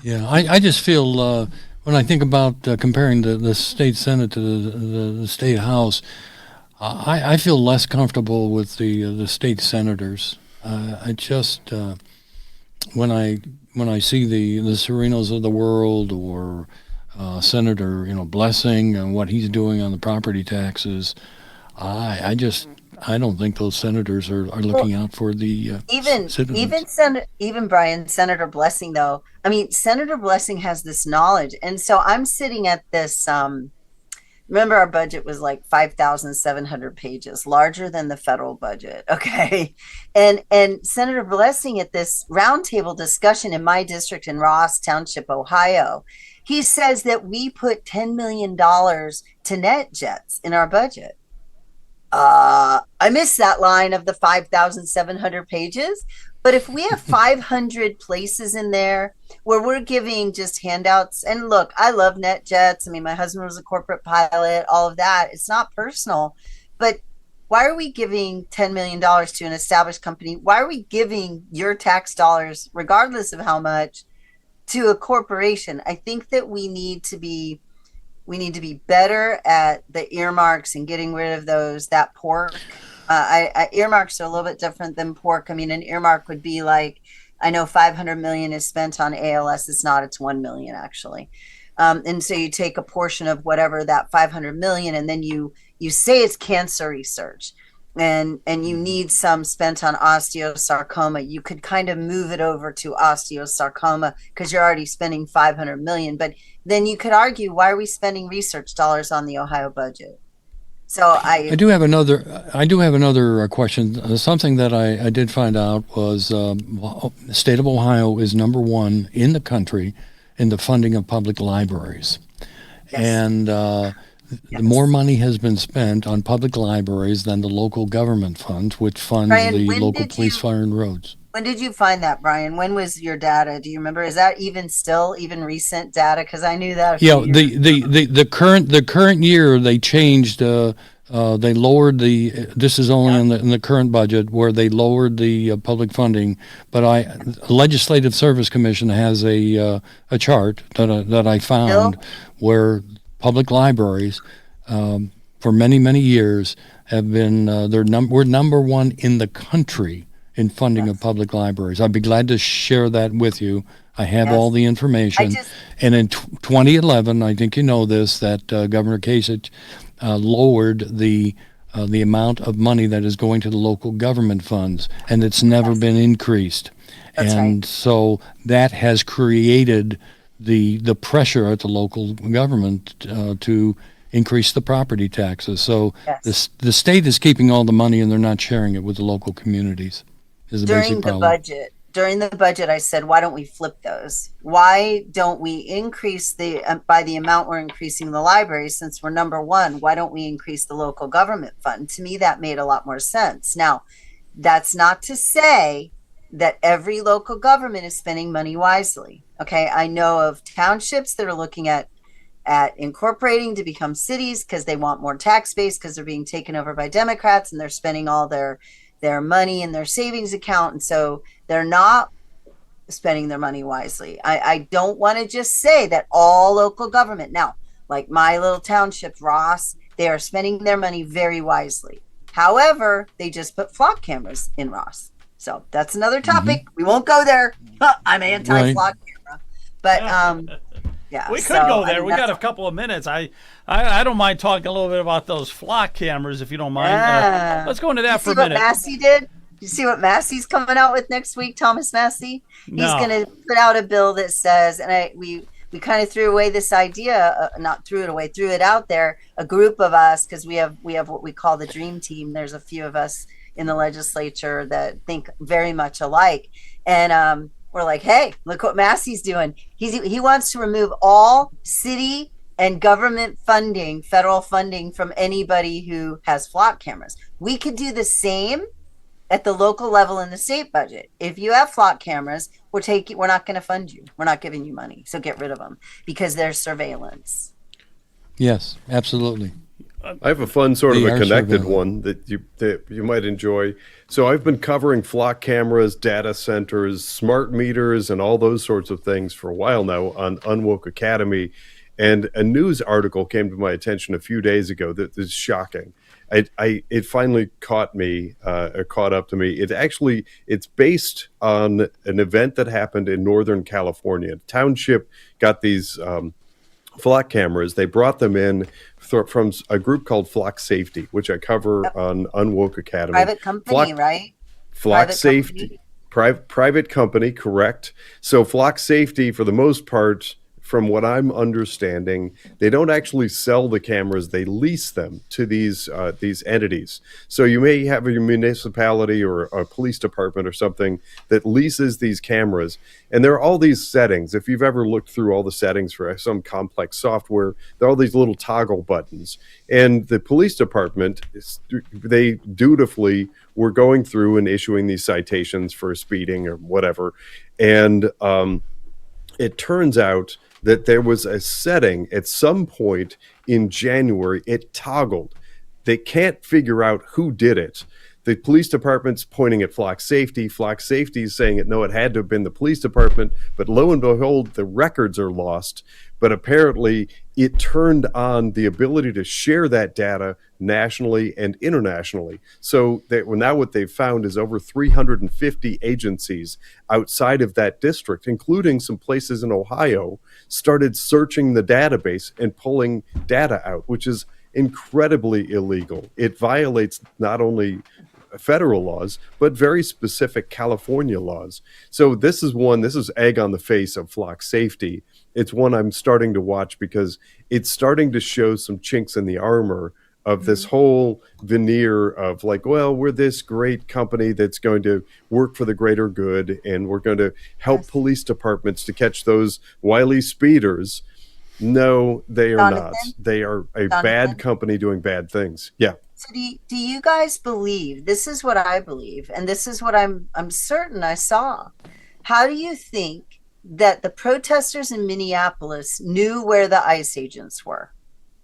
yeah, I just feel when I think about comparing the state Senate to the state House, I feel less comfortable with the state senators. I just when I see the Serenos of the world, or Senator, Blessing and what he's doing on the property taxes, I don't think those senators are looking out for the citizens. Even Brian, Senator Blessing, though. I mean, Senator Blessing has this knowledge, and so I'm sitting at this. Remember, our budget was like 5,700 pages, larger than the federal budget. Okay, and Senator Blessing at this roundtable discussion in my district in Ross Township, Ohio. He says that we put $10 million to net jets in our budget. I missed that line of the 5,700 pages. But if we have 500 places in there where we're giving just handouts, and look, I love net jets. I mean, my husband was a corporate pilot, all of that. It's not personal. But why are we giving $10 million to an established company? Why are we giving your tax dollars, regardless of how much, to a corporation? I think that we need to be better at the earmarks and getting rid of that pork. Earmarks are a little bit different than pork. I mean, an earmark would be like, I know 500 million is spent on ALS. It's not, it's 1 million actually. And so you take a portion of whatever that 500 million, and then you say it's cancer research. And you need some spent on osteosarcoma. You could kind of move it over to osteosarcoma because you're already spending 500 million. But then you could argue, why are we spending research dollars on the Ohio budget? So I do have another. I do have another question. Something that I did find out was the state of Ohio is number one in the country in the funding of public libraries, yes, and yes. more money has been spent on public libraries than the local government funds, which funds Brian, the when local did police, you fire, and roads. when did you find that, Brian? When was your data? Do you remember? Is that even recent data? Because I knew that a few Yeah, years. the current year they changed. They lowered the. This is only Yeah. in the current budget where they lowered the public funding. But Legislative Service Commission has a chart that I found Bill? where public libraries for many years have been we're number one in the country in funding of Yes. public libraries. I'd be glad to share that with you. I have all Yes. the I information. just And in 2011, I think you know this, that Governor Kasich lowered the amount of money that is going to the local government funds, and it's never Yes. been increased. That's And right. so that has created the pressure at the local government to increase the property taxes. So Yes. the state is keeping all the money, and they're not sharing it with the local communities. Is the basic problem. During the budget, I said, why don't we flip those? Why don't we increase by the amount we're increasing the library, since we're number one? Why don't we increase the local government fund? To me, that made a lot more sense. Now, that's not to say that every local government is spending money wisely. Okay. I know of townships that are looking at incorporating to become cities because they want more tax base because they're being taken over by Democrats and they're spending all their money in their savings account, and so they're not spending their money wisely. I don't want to just say that all local government now, like my little township, Ross, they are spending their money very wisely. However, they just put flock cameras in Ross, so that's another topic. We won't go there. I'm anti flock camera, but yeah, We could so, go I there. mean, We got a couple of minutes. I don't mind talking a little bit about those flock cameras, if you don't mind. Yeah. Let's go into that for a see what minute. Massey did? You see what Massey's coming out with next week, Thomas Massey? He's No. going to put out a bill that says, and we kind of threw away this idea, not threw it away, threw it out there. A group of us, because we have what we call the dream team. There's a few of us in the legislature that think very much alike, and we're like, hey, look what Massey's doing. He wants to remove all city and government funding, federal funding, from anybody who has flock cameras. We could do the same at the local level in the state budget. If you have flock cameras, we're not going to fund you. We're not giving you money. So get rid of them because there's surveillance. Yes, absolutely. I have a fun sort of They a are connected surveillance. one that you might enjoy. So I've been covering flock cameras, data centers, smart meters, and all those sorts of things for a while now on Unwoke Academy. And a news article came to my attention a few days ago that is shocking. It finally caught up to me. It's based on an event that happened in Northern California. A township got these flock cameras. They brought them in from a group called Flock Safety, which I cover on Unwoke Academy. Private company, right? Flock Private Safety, company. private company, correct. So Flock Safety, for the most part, from what I'm understanding, they don't actually sell the cameras; they lease them to these entities. So you may have a municipality or a police department or something that leases these cameras, and there are all these settings. If you've ever looked through all the settings for some complex software, there are all these little toggle buttons, and the police department, they dutifully were going through and issuing these citations for speeding or whatever, and it turns out that there was a setting at some point in January, it toggled. They can't figure out who did it. The police department's pointing at Flock Safety. Flock Safety is saying it had to have been the police department, but lo and behold, the records are lost. But apparently it turned on the ability to share that data nationally and internationally. So now what they've found is over 350 agencies outside of that district, including some places in Ohio, started searching the database and pulling data out, which is incredibly illegal. It violates not only federal laws, but very specific California laws. So this is egg on the face of Flock Safety. It's one I'm starting to watch because it's starting to show some chinks in the armor of this whole veneer of like, well, we're this great company that's going to work for the greater good, and we're going to help police departments to catch those wily speeders. No, they are not. They are a bad company doing bad things. Yeah. So do you guys believe, this is what I believe, and this is what I'm certain I saw. How do you think that the protesters in Minneapolis knew where the ICE agents were?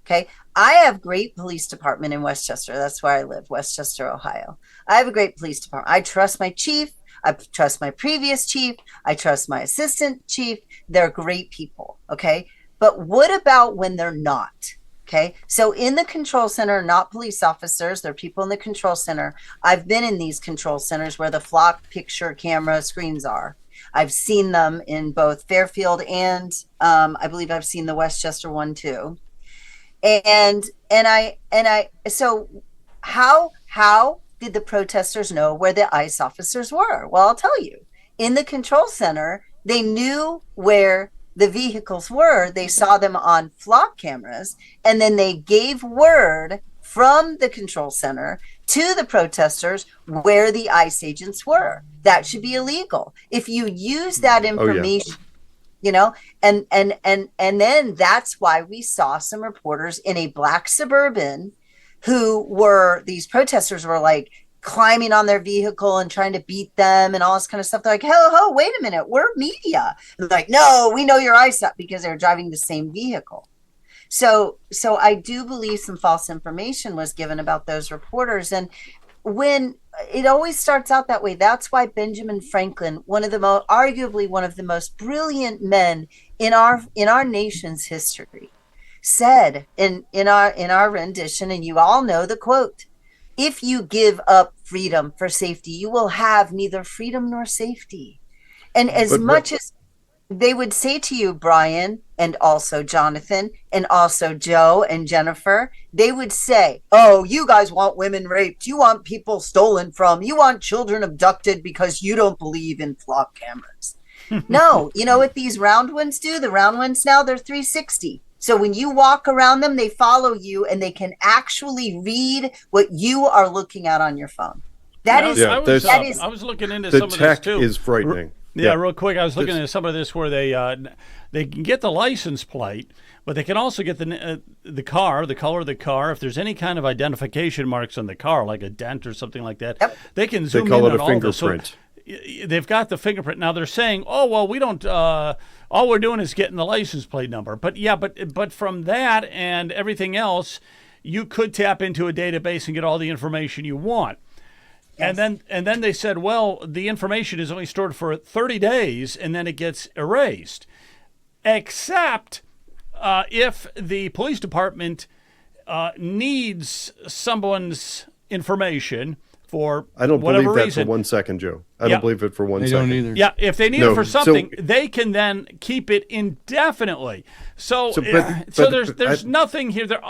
Okay. I have great police department in Westchester. That's where I live, Westchester, Ohio. I have a great police department. I trust my chief. I trust my previous chief. I trust my assistant chief. They're great people. Okay. But what about when they're not? Okay. So in the control center, not police officers, they're people in the control center. I've been in these control centers where the flock picture camera screens are. I've seen them in both Fairfield and I believe I've seen the Westchester one too. And so how did the protesters know where the ICE officers were? Well, I'll tell you. In the control center, they knew where the vehicles were. They saw them on flock cameras, and then they gave word from the control center to the protesters where the ICE agents were. That should be illegal. If you use that information, you know, and then that's why we saw some reporters in a black Suburban who were, these protesters were like climbing on their vehicle and trying to beat them and all this kind of stuff. They're like, ho, wait a minute, we're media. And they're like, no, we know your ICE up, because they're driving the same vehicle. So I do believe some false information was given about those reporters. And when it always starts out that way, that's why Benjamin Franklin, arguably one of the most brilliant men in our nation's history, said in our rendition, and you all know the quote, "If you give up freedom for safety, you will have neither freedom nor safety." And as much as they would say to you, Brian, and also Jonathan, and also Joe and Jennifer, they would say, oh, you guys want women raped. You want people stolen from. You want children abducted because you don't believe in flock cameras. No, you know what these round ones do? The round ones now, they're 360. So when you walk around them, they follow you, and they can actually read what you are looking at on your phone. I was looking into some of this too. The tech is frightening. Yeah, real quick, I was looking at some of this where they can get the license plate, but they can also get the car, the color of the car. If there's any kind of identification marks on the car, like a dent or something like that, they can zoom in on all this. So they've got the fingerprint. Now they're saying, oh, well, we don't, all we're doing is getting the license plate number. But yeah, but from that and everything else, you could tap into a database and get all the information you want. Yes. And then they said, well, the information is only stored for 30 days and then it gets erased, except if the police department needs someone's information for whatever reason. I don't believe that for 1 second, Joe. I don't believe it for 1 second. Don't either. Yeah, if they need it for something, they can then keep it indefinitely. There's nothing here. There's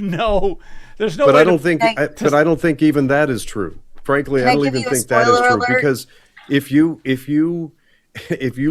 no. But I don't think even that is true. Frankly, I don't even think that is true, because if you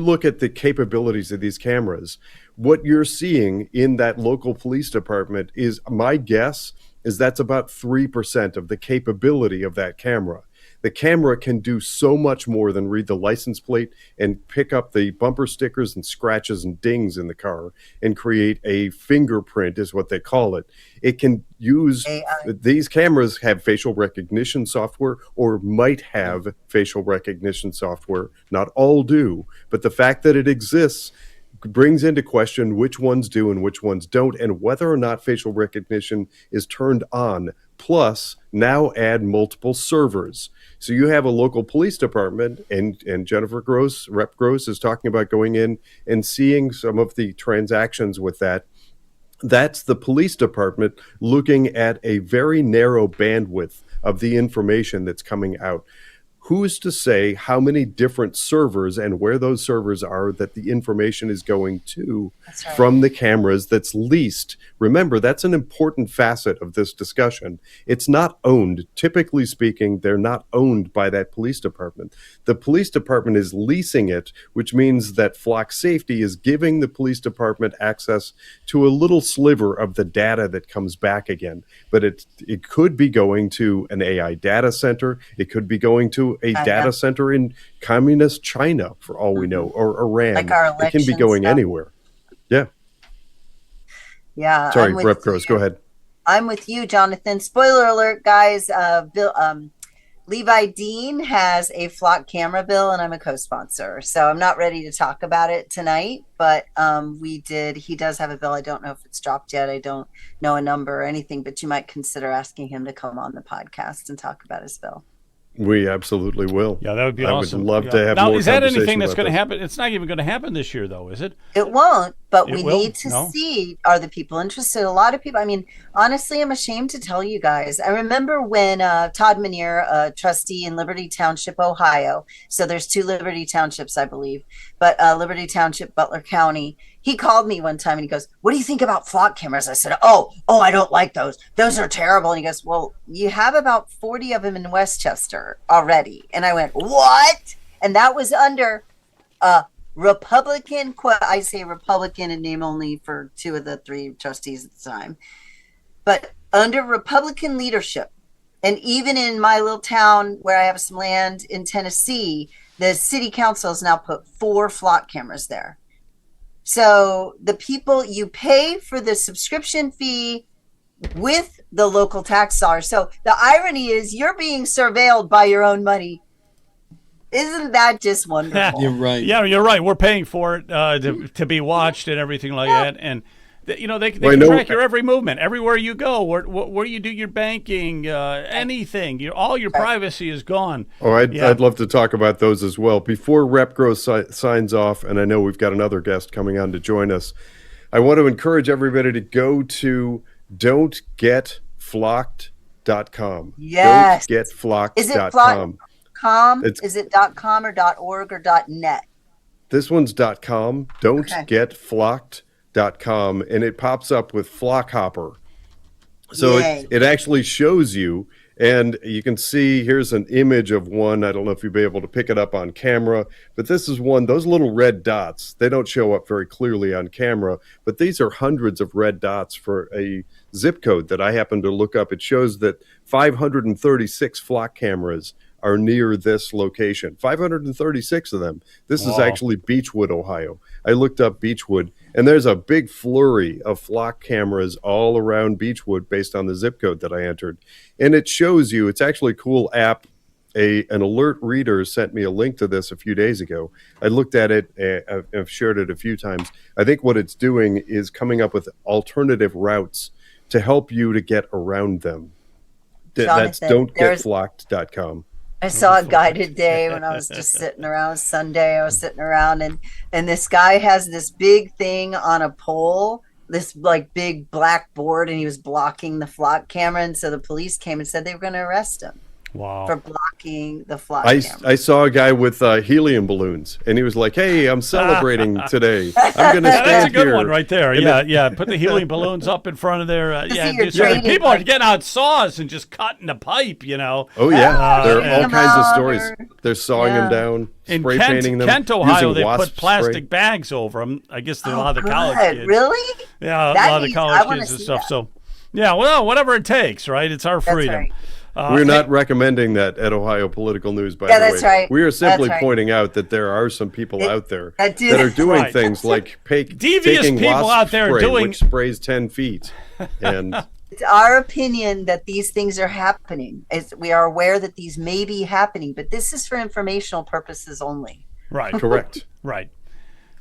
look at the capabilities of these cameras, what you're seeing in that local police department is, my guess is that's about 3% of the capability of that camera. The camera can do so much more than read the license plate and pick up the bumper stickers and scratches and dings in the car and create a fingerprint, is what they call it. It can use these cameras have facial recognition software, or might have facial recognition software. Not all do, but the fact that it exists brings into question which ones do and which ones don't, and whether or not facial recognition is turned on. Plus, now add multiple servers. So you have a local police department, and Jennifer Gross, Rep Gross, is talking about going in and seeing some of the transactions with that. That's the police department looking at a very narrow bandwidth of the information that's coming out. who's to say how many different servers and where those servers are that the information is going to from the cameras that's leased? Remember, that's an important facet of this discussion. It's not owned. Typically speaking, they're not owned by that police department. The police department is leasing it, which means that Flock Safety is giving the police department access to a little sliver of the data that comes back again. But it could be going to an AI data center. It could be going to a data center in communist China, for all we know, or Iran. Like our it can be going anywhere. Yeah. Yeah. Sorry, Rep Gross, go ahead. I'm with you, Jonathan. Spoiler alert, guys. Levi Dean has a Flock camera bill, and I'm a co-sponsor. So I'm not ready to talk about it tonight, but he does have a bill. I don't know if it's dropped yet. I don't know a number or anything, but you might consider asking him to come on the podcast and talk about his bill. We absolutely will. Yeah, that would be awesome. I would love to have now, more is that anything conversation that's about going to this. happen? It's not even going to happen this year, though, is it? It won't, but It we will? need to No? see, are the people interested? A lot of people, I mean, honestly, I'm ashamed to tell you guys. I remember when Todd Manier, a trustee in Liberty Township, Ohio, so there's 2 Liberty Townships, I believe, but Liberty Township, Butler County, he called me one time and he goes, "What do you think about Flock cameras?" I said, oh, I don't like those. Those are terrible. And he goes, "Well, you have about 40 of them in Westchester already." And I went, "What?" And that was under Republican, I say Republican in name only for 2 of the 3 trustees at the time, but under Republican leadership. And even in my little town where I have some land in Tennessee, the city council has now put 4 Flock cameras there. So the people, you pay for the subscription fee with the local tax dollars. So the irony is you're being surveilled by your own money. Isn't that just wonderful? You're right. Yeah, you're right. We're paying for it to be watched and everything like that. And they Well, can track your every movement, everywhere you go, where you do your banking, anything. All your privacy is gone. Oh, I'd love to talk about those as well. Before Rep Gross signs off, and I know we've got another guest coming on to join us, I want to encourage everybody to go to don'tgetflocked.com. Yes. Don'tgetflocked.com. Is it Flock.com? It's- Is it .com or .org or .net? This one's .com. Don'tgetflocked.com, and it pops up with Flock Hopper. So Yay. it actually shows you, and you can see here's an image of one. I don't know if you'll be able to pick it up on camera, but this is one. Those little red dots, they don't show up very clearly on camera, but these are hundreds of red dots for a zip code that I happened to look up. It shows that 536 Flock cameras are near this location. 536 of them. This is actually Beechwood, Ohio. I looked up Beechwood, and there's a big flurry of Flock cameras all around Beechwood based on the zip code that I entered. And it shows you, it's actually a cool app. An alert reader sent me a link to this a few days ago. I looked at it, I've shared it a few times. I think what it's doing is coming up with alternative routes to help you to get around them. That's don'tgetflocked.com. I saw a guy today when I was just sitting around Sunday. I was sitting around and this guy has this big thing on a pole, this like big black board, and he was blocking the Flock camera. And so the police came and said they were going to arrest him. Wow. For blocking the Flock camera. I saw a guy with helium balloons, and he was like, "Hey, I'm celebrating today. I'm going to stand That's a good here." one right there. Yeah. Put the helium balloons up in front of their. People are getting out saws and just cutting the pipe, Oh, yeah. There are all kinds of out stories. or- They're sawing them down, In spray painting them. Kent, Ohio, using they wasp put plastic spray. bags over them. I guess a lot of the college Good. kids. Really? Yeah, That a lot of the needs- college I wanna kids and see stuff. that. So, yeah, well, whatever it takes, right? It's our freedom. right. We're not recommending that at Ohio Political News, by Yeah, the way. that's right. We are simply That's right. pointing out that there are some people out there that do that are that. doing Right. things like Devious taking people wasp out there spray, doing- which sprays 10 feet. And It's our opinion that these things are happening. We are aware that these may be happening, but this is for informational purposes only. Right. correct. Right.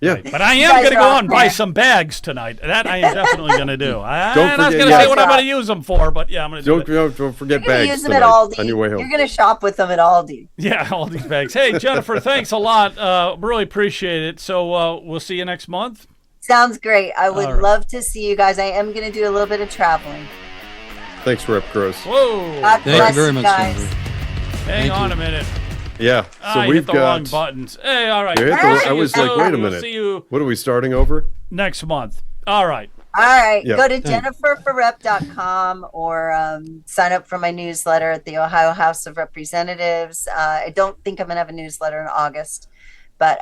Yeah. Right. But I am guys going to go are out and buy there. some bags tonight. That I am definitely going to do. I'm Don't not forget- going to yeah. say what I'm going to use them for, but yeah, I'm going to do it. Don't forget You're going to bags use them at tonight Aldi. on your way You're home. going to shop with them at Aldi. Yeah, all these bags. Hey, Jennifer, thanks a lot. Really appreciate it. So we'll see you next month. Sounds great. I would All right. love to see you guys. I am going to do a little bit of traveling. Thanks, Rep Gross. Whoa. God Thank bless you very much, guys. Sandra. Hang Thank on you. a minute. Yeah. So I we've hit the got. wrong buttons. Hey, all right. You hit the- See I you was like, soon. wait a We'll minute. see you What are we starting over? next month. All right. All right. Yeah. Go to jenniferforrep.com or sign up for my newsletter at the Ohio House of Representatives. I don't think I'm going to have a newsletter in August, but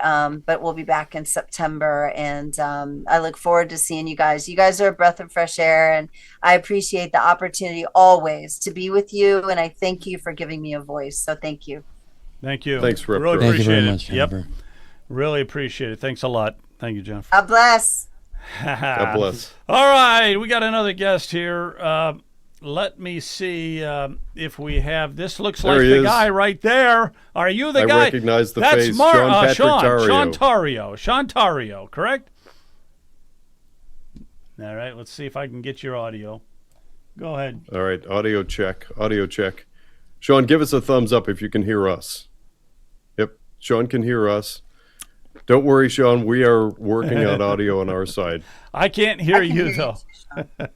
we'll be back in September. And I look forward to seeing you guys. You guys are a breath of fresh air, and I appreciate the opportunity always to be with you. And I thank you for giving me a voice. So thank you. Thank you. Thanks, Rep. Really Gross. Thank you appreciate very it. much, Jennifer. Yep. Really appreciate it. Thanks a lot. Thank you, Jennifer. God bless. God bless. All right, we got another guest here. Let me see if we have. This looks There like he the is. guy right there. Are you the I guy? recognize the That's face. Sean Sean Tario. Sean Tario, correct? All right, let's see if I can get your audio. Go ahead. All right, audio check. Audio check. Sean, give us a thumbs up if you can hear us. Yep, Sean can hear us. Don't worry, Sean. We are working on audio on our side. I can't hear I can you hear though. too, Sean.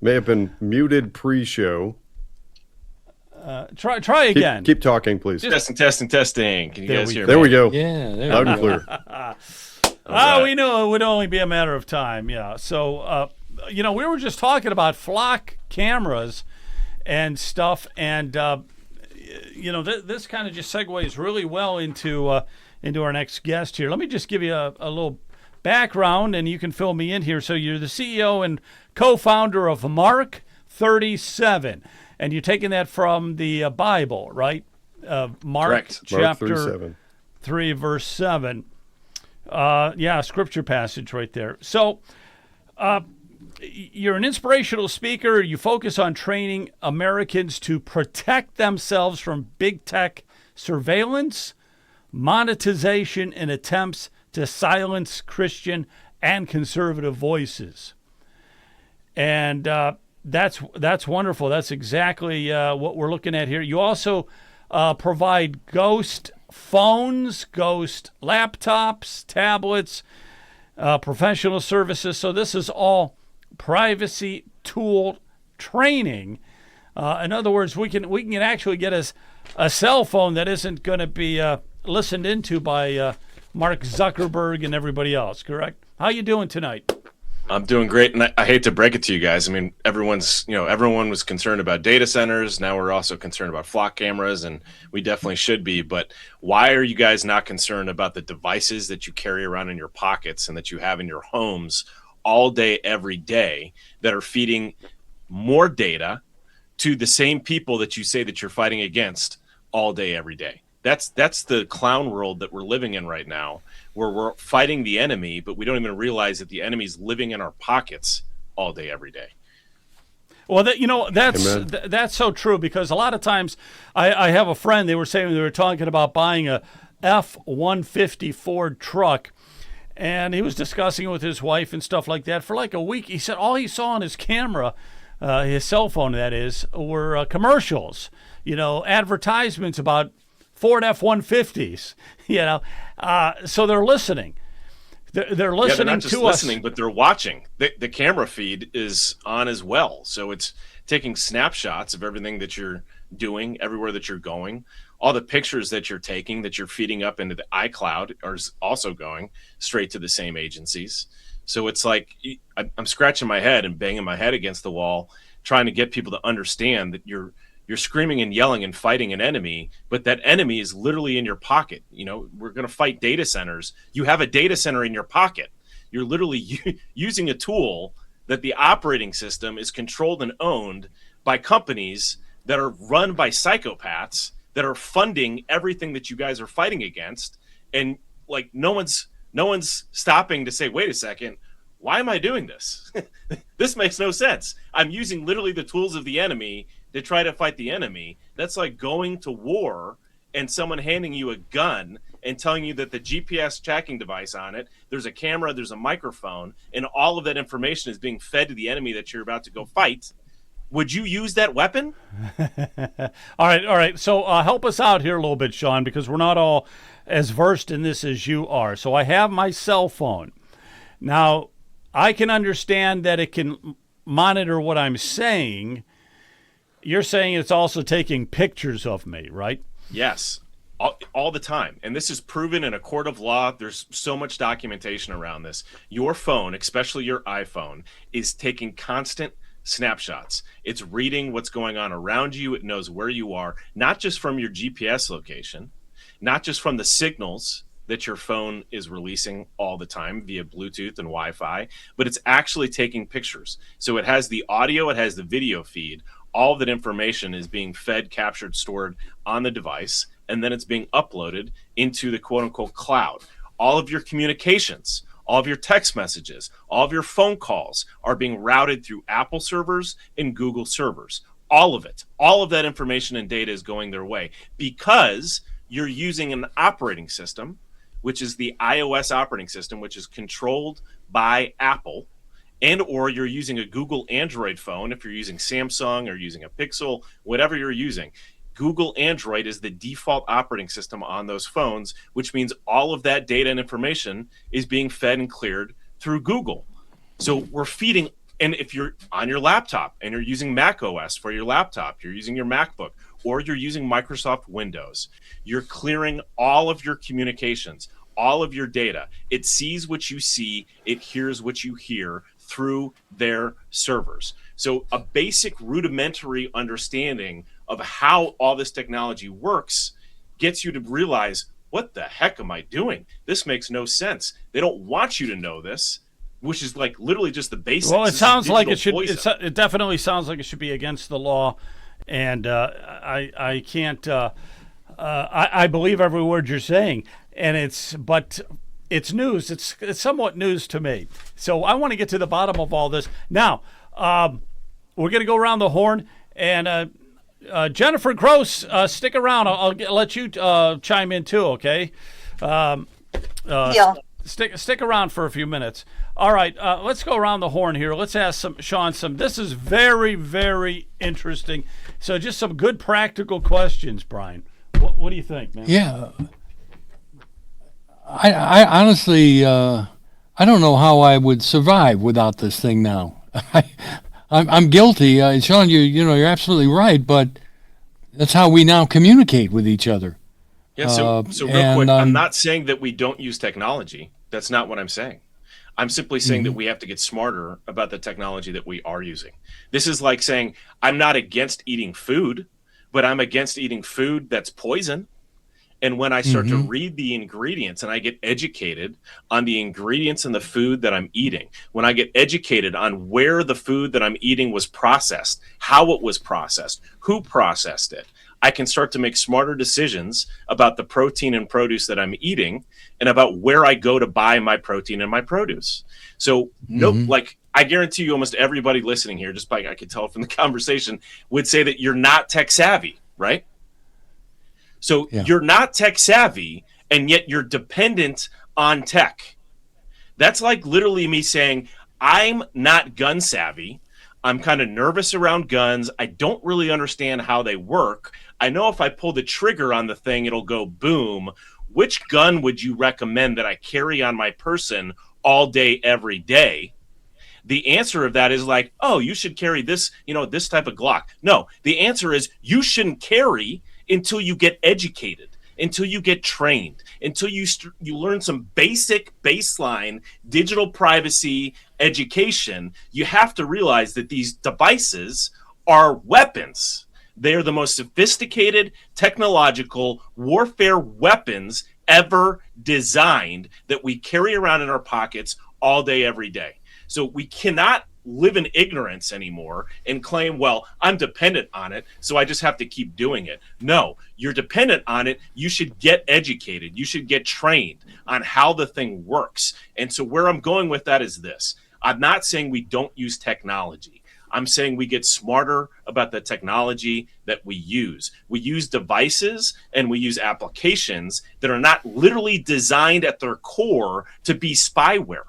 May have been muted pre-show. Try again. Keep talking, please. Testing. Can you There guys we hear There me? we go. Yeah, there Loud we and go. clear. right. We knew it would only be a matter of time. Yeah. So, we were just talking about flock cameras and stuff, and this kind of just segues really well into our next guest here. Let me just give you a little background, and you can fill me in here. So you're the CEO and co-founder of Mark 37, and you're taking that from the Bible, right? Mark Correct. chapter Mark 3:7. 3, verse 7. Scripture passage right there. So you're an inspirational speaker. You focus on training Americans to protect themselves from big tech surveillance, monetization, and attempts to silence Christian and conservative voices. And that's wonderful. That's exactly what we're looking at here. You also provide ghost phones, ghost laptops, tablets, professional services. So this is all privacy tool training. In other words, we can actually get us a cell phone that isn't going to be listened into by Mark Zuckerberg and everybody else. Correct? How you doing tonight? I'm doing great, and I hate to break it to you guys. I mean, everyone was concerned about data centers. Now we're also concerned about flock cameras, and we definitely should be. But why are you guys not concerned about the devices that you carry around in your pockets and that you have in your homes all day, every day, that are feeding more data to the same people that you say that you're fighting against all day, every day? That's the clown world that we're living in right now, where we're fighting the enemy, but we don't even realize that the enemy's living in our pockets all day, every day. Well, that's so true, because a lot of times I have a friend, they were talking about buying a F-150 Ford truck, and he was discussing it with his wife and stuff like that for like a week. He said all he saw on his camera, his cell phone that is, were commercials, advertisements about Ford F-150s, so they're listening. They're listening they're not just to listening, us. but they're watching. The camera feed is on as well. So it's taking snapshots of everything that you're doing, everywhere that you're going. All the pictures that you're taking, that you're feeding up into the iCloud, are also going straight to the same agencies. So it's like I'm scratching my head and banging my head against the wall, trying to get people to understand that you're screaming and yelling and fighting an enemy, but that enemy is literally in your pocket. We're going to fight data centers. You have a data center in your pocket. You're literally using a tool that the operating system is controlled and owned by companies that are run by psychopaths that are funding everything that you guys are fighting against. And like no one's stopping to say, wait a second, why am I doing this? This makes no sense. I'm using literally the tools of the enemy to try to fight the enemy. That's like going to war and someone handing you a gun and telling you that the GPS tracking device on it, there's a camera, there's a microphone, and all of that information is being fed to the enemy that you're about to go fight. Would you use that weapon? All right. So help us out here a little bit, Sean, because we're not all as versed in this as you are. So I have my cell phone. Now, I can understand that it can monitor what I'm saying. You're saying it's also taking pictures of me, right? Yes, all the time. And this is proven in a court of law. There's so much documentation around this. Your phone, especially your iPhone, is taking constant snapshots. It's reading what's going on around you. It knows where you are, not just from your GPS location, not just from the signals that your phone is releasing all the time via Bluetooth and Wi-Fi, but it's actually taking pictures. So it has the audio, it has the video feed. All of that information is being fed, captured, stored on the device, and then it's being uploaded into the quote unquote cloud. All of your communications, all of your text messages, all of your phone calls are being routed through Apple servers and Google servers. All of it, all of that information and data is going their way because you're using an operating system, which is the iOS operating system, which is controlled by Apple, and or you're using a Google Android phone. If you're using Samsung or using a Pixel, whatever you're using, Google Android is the default operating system on those phones, which means all of that data and information is being fed and cleared through Google. So we're feeding, and if you're on your laptop and you're using Mac OS for your laptop, you're using your MacBook, or you're using Microsoft Windows, you're clearing all of your communications, all of your data. It sees what you see, it hears what you hear through their servers. So a basic rudimentary understanding of how all this technology works gets you to realize, what the heck am I doing? This makes no sense. They don't want you to know this, which is like literally just the basics. Well, it sounds like it should. Poison. It definitely sounds like it should be against the law, and I can't. I believe every word you're saying, and but it's news. It's somewhat news to me. So I want to get to the bottom of all this. Now, we're going to go around the horn, and Jennifer Gross, stick around. I'll let you chime in too. Okay. Deal. Stick around for a few minutes. All right, let's go around the horn here. Let's ask Sean some. This is very, very interesting. So just some good practical questions, Brian. What do you think, man? Yeah. I honestly, I don't know how I would survive without this thing now. I'm guilty. Sean, you're absolutely right, but that's how we now communicate with each other. Yeah, so real quick, I'm not saying that we don't use technology. That's not what I'm saying. I'm simply saying that we have to get smarter about the technology that we are using. This is like saying I'm not against eating food, but I'm against eating food that's poison. And when I start to read the ingredients and I get educated on the ingredients in the food that I'm eating, when I get educated on where the food that I'm eating was processed, how it was processed, who processed it, I can start to make smarter decisions about the protein and produce that I'm eating and about where I go to buy my protein and my produce. So I guarantee you almost everybody listening here, just by I could tell from the conversation, would say that you're not tech savvy, right? So you're not tech savvy, and yet you're dependent on tech. That's like literally me saying, I'm not gun savvy. I'm kind of nervous around guns. I don't really understand how they work. I know if I pull the trigger on the thing, it'll go boom. Which gun would you recommend that I carry on my person all day, every day? The answer of that is like, oh, you should carry this, this type of Glock. No, the answer is you shouldn't carry until you get educated, until you get trained, until you learn some basic baseline digital privacy education. You have to realize that these devices are weapons. They're the most sophisticated technological warfare weapons ever designed that we carry around in our pockets all day, every day. So we cannot live in ignorance anymore and claim, well, I'm dependent on it, so I just have to keep doing it. No, you're dependent on it. You should get educated. You should get trained on how the thing works. And so where I'm going with that is this. I'm not saying we don't use technology. I'm saying we get smarter about the technology that we use. We use devices and we use applications that are not literally designed at their core to be spyware.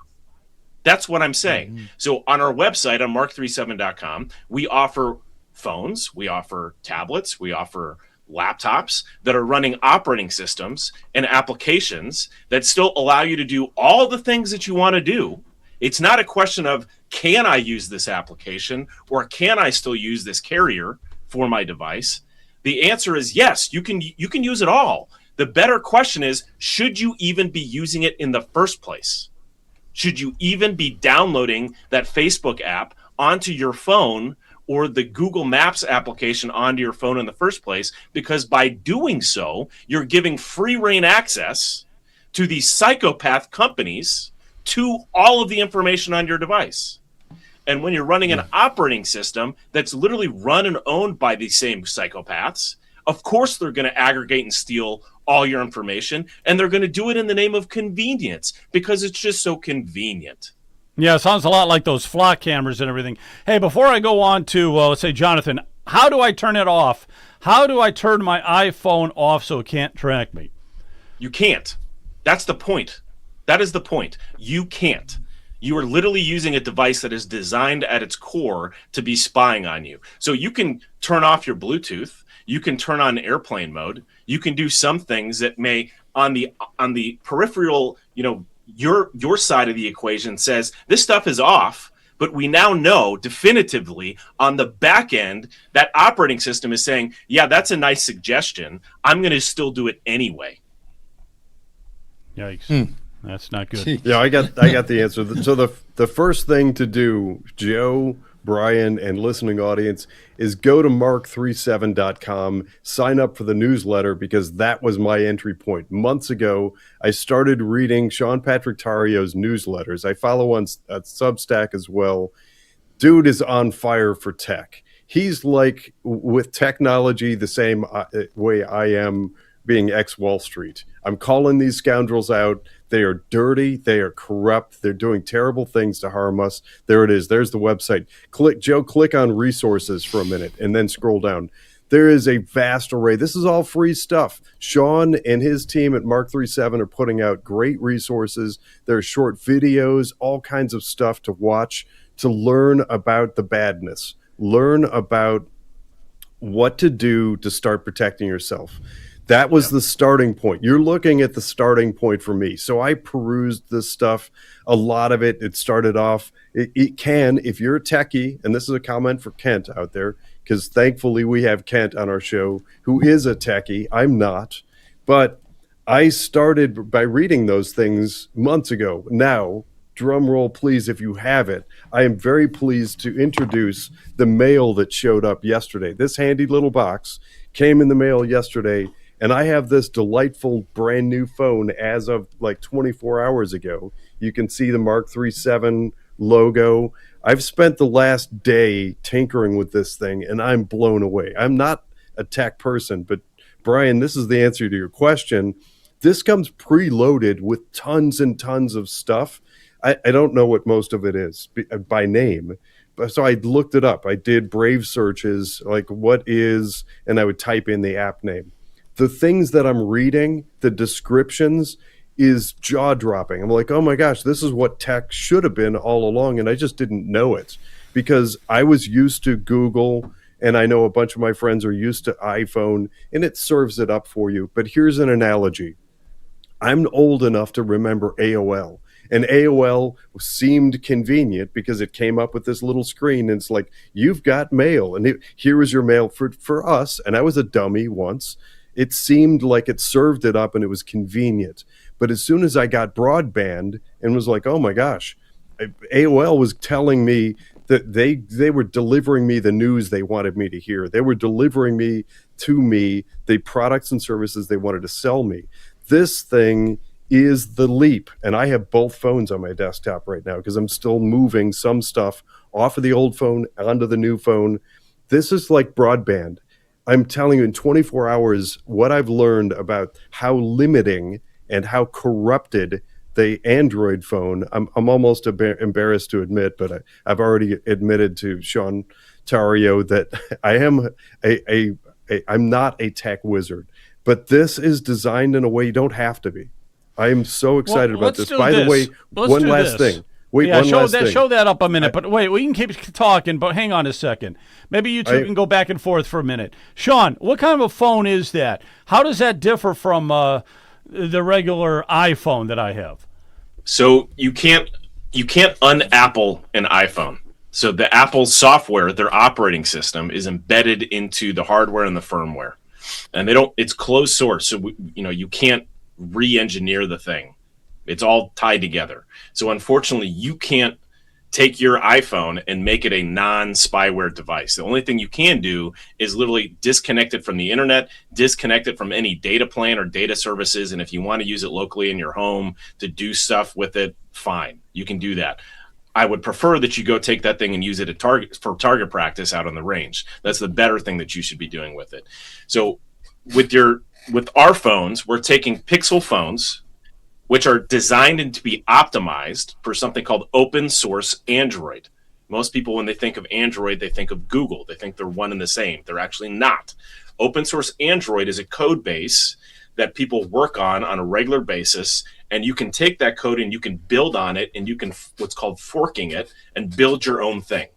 That's what I'm saying. So on our website, on mark37.com, we offer phones, we offer tablets, we offer laptops that are running operating systems and applications that still allow you to do all the things that you want to do. It's not a question of, can I use this application or can I still use this carrier for my device? The answer is yes, you can use it all. The better question is, should you even be using it in the first place? Should you even be downloading that Facebook app onto your phone or the Google Maps application onto your phone in the first place? Because by doing so, you're giving free rein access to these psychopath companies to all of the information on your device. And when you're running an operating system that's literally run and owned by these same psychopaths, of course they're going to aggregate and steal all your information, and they're going to do it in the name of convenience because it's just so convenient. Yeah, it sounds a lot like those flock cameras and everything. Hey, before I go on to, let's say, Jonathan, how do I turn it off? How do I turn my iPhone off so it can't track me? You can't. That's the point. That is the point. You can't. You are literally using a device that is designed at its core to be spying on you. So you can turn off your Bluetooth. You can turn on airplane mode. You can do some things that may, on the peripheral, your side of the equation says this stuff is off, but we now know definitively on the back end that operating system is saying, yeah, that's a nice suggestion. I'm going to still do it anyway. Yikes. That's not good. Yeah, I got the answer. So the first thing to do, Joe, Brian, and listening audience, is go to mark37.com, sign up for the newsletter, because that was my entry point. Months ago, I started reading Sean Patrick Tario's newsletters. I follow on Substack as well. Dude is on fire for tech. He's like, with technology, the same way I am being ex-Wall Street. I'm calling these scoundrels out. They are dirty. They are corrupt. They're doing terrible things to harm us. There it is. There's the website. Click on resources for a minute and then scroll down. There is a vast array. This is all free stuff. Sean and his team at Mark 37 are putting out great resources. There are short videos, all kinds of stuff to watch, to learn about the badness, learn about what to do to start protecting yourself. That was the starting point. You're looking at the starting point for me. So I perused this stuff. A lot of it started off. It can, if you're a techie, and this is a comment for Kent out there, because thankfully we have Kent on our show who is a techie. I'm not. But I started by reading those things months ago. Now, drum roll, please, if you have it. I am very pleased to introduce the mail that showed up yesterday. This handy little box came in the mail yesterday. And I have this delightful brand new phone as of like 24 hours ago. You can see the Mark 37 logo. I've spent the last day tinkering with this thing, and I'm blown away. I'm not a tech person, but Brian, this is the answer to your question. This comes preloaded with tons and tons of stuff. I don't know what most of it is by name. So I looked it up. I did Brave searches, like what is, and I would type in the app name. The things that I'm reading, the descriptions, is jaw-dropping. I'm like, oh my gosh, this is what tech should have been all along, and I just didn't know it because I was used to Google, and I know a bunch of my friends are used to iPhone, and it serves it up for you. But here's an analogy. I'm old enough to remember AOL, and AOL seemed convenient because it came up with this little screen, and it's like, you've got mail, and here is your mail for us, and I was a dummy once. It seemed like it served it up and it was convenient. But as soon as I got broadband and was like, oh my gosh, AOL was telling me that they were delivering me the news they wanted me to hear. They were delivering to me the products and services they wanted to sell me. This thing is the leap. And I have both phones on my desktop right now because I'm still moving some stuff off of the old phone onto the new phone. This is like broadband. I'm telling you, in 24 hours, what I've learned about how limiting and how corrupted the Android phone, I'm almost embarrassed to admit, but I've already admitted to Sean Tario that I am I'm not a tech wizard, but this is designed in a way you don't have to be. I am so excited about this. By the way, one last thing. Wait, yeah, last thing. Show that up a minute. But wait, we can keep talking, but hang on a second. Maybe you two can go back and forth for a minute. Sean, what kind of a phone is that? How does that differ from the regular iPhone that I have? So you can't un-Apple an iPhone. So the Apple software, their operating system, is embedded into the hardware and the firmware, and it's closed source. So you can't re-engineer the thing. It's all tied together. So unfortunately, you can't take your iPhone and make it a non-spyware device. The only thing you can do is literally disconnect it from the internet, disconnect it from any data plan or data services. And if you want to use it locally in your home to do stuff with it, fine, you can do that. I would prefer that you go take that thing and use it for target practice out on the range. That's the better thing that you should be doing with it. So with our phones, we're taking Pixel phones, which are designed to be optimized for something called open source Android. Most people, when they think of Android, they think of Google. They think they're one and the same. They're actually not. Open source Android is a code base that people work on a regular basis, and you can take that code and you can build on it, and you can what's called forking it and build your own thing,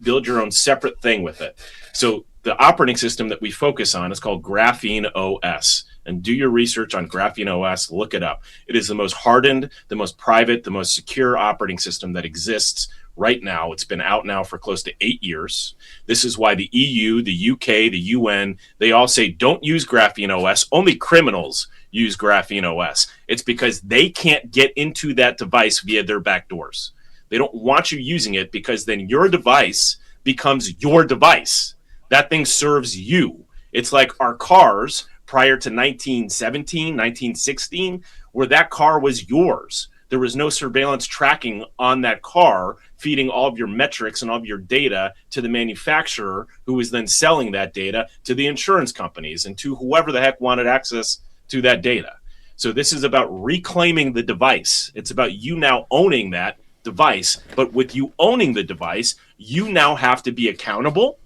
build your own separate thing with it. So the operating system that we focus on is called Graphene OS. And do your research on Graphene OS, look it up. It is the most hardened, the most private, the most secure operating system that exists right now. It's been out now for close to 8 years. This is why the EU, the UK, the UN, they all say don't use Graphene OS. Only criminals use Graphene OS. It's because they can't get into that device via their back doors. They don't want you using it because then your device becomes your device. That thing serves you. It's like our cars prior to 1917, 1916, where that car was yours. There was no surveillance tracking on that car, feeding all of your metrics and all of your data to the manufacturer, who was then selling that data to the insurance companies and to whoever the heck wanted access to that data. So this is about reclaiming the device. It's about you now owning that device. But with you owning the device, you now have to be accountable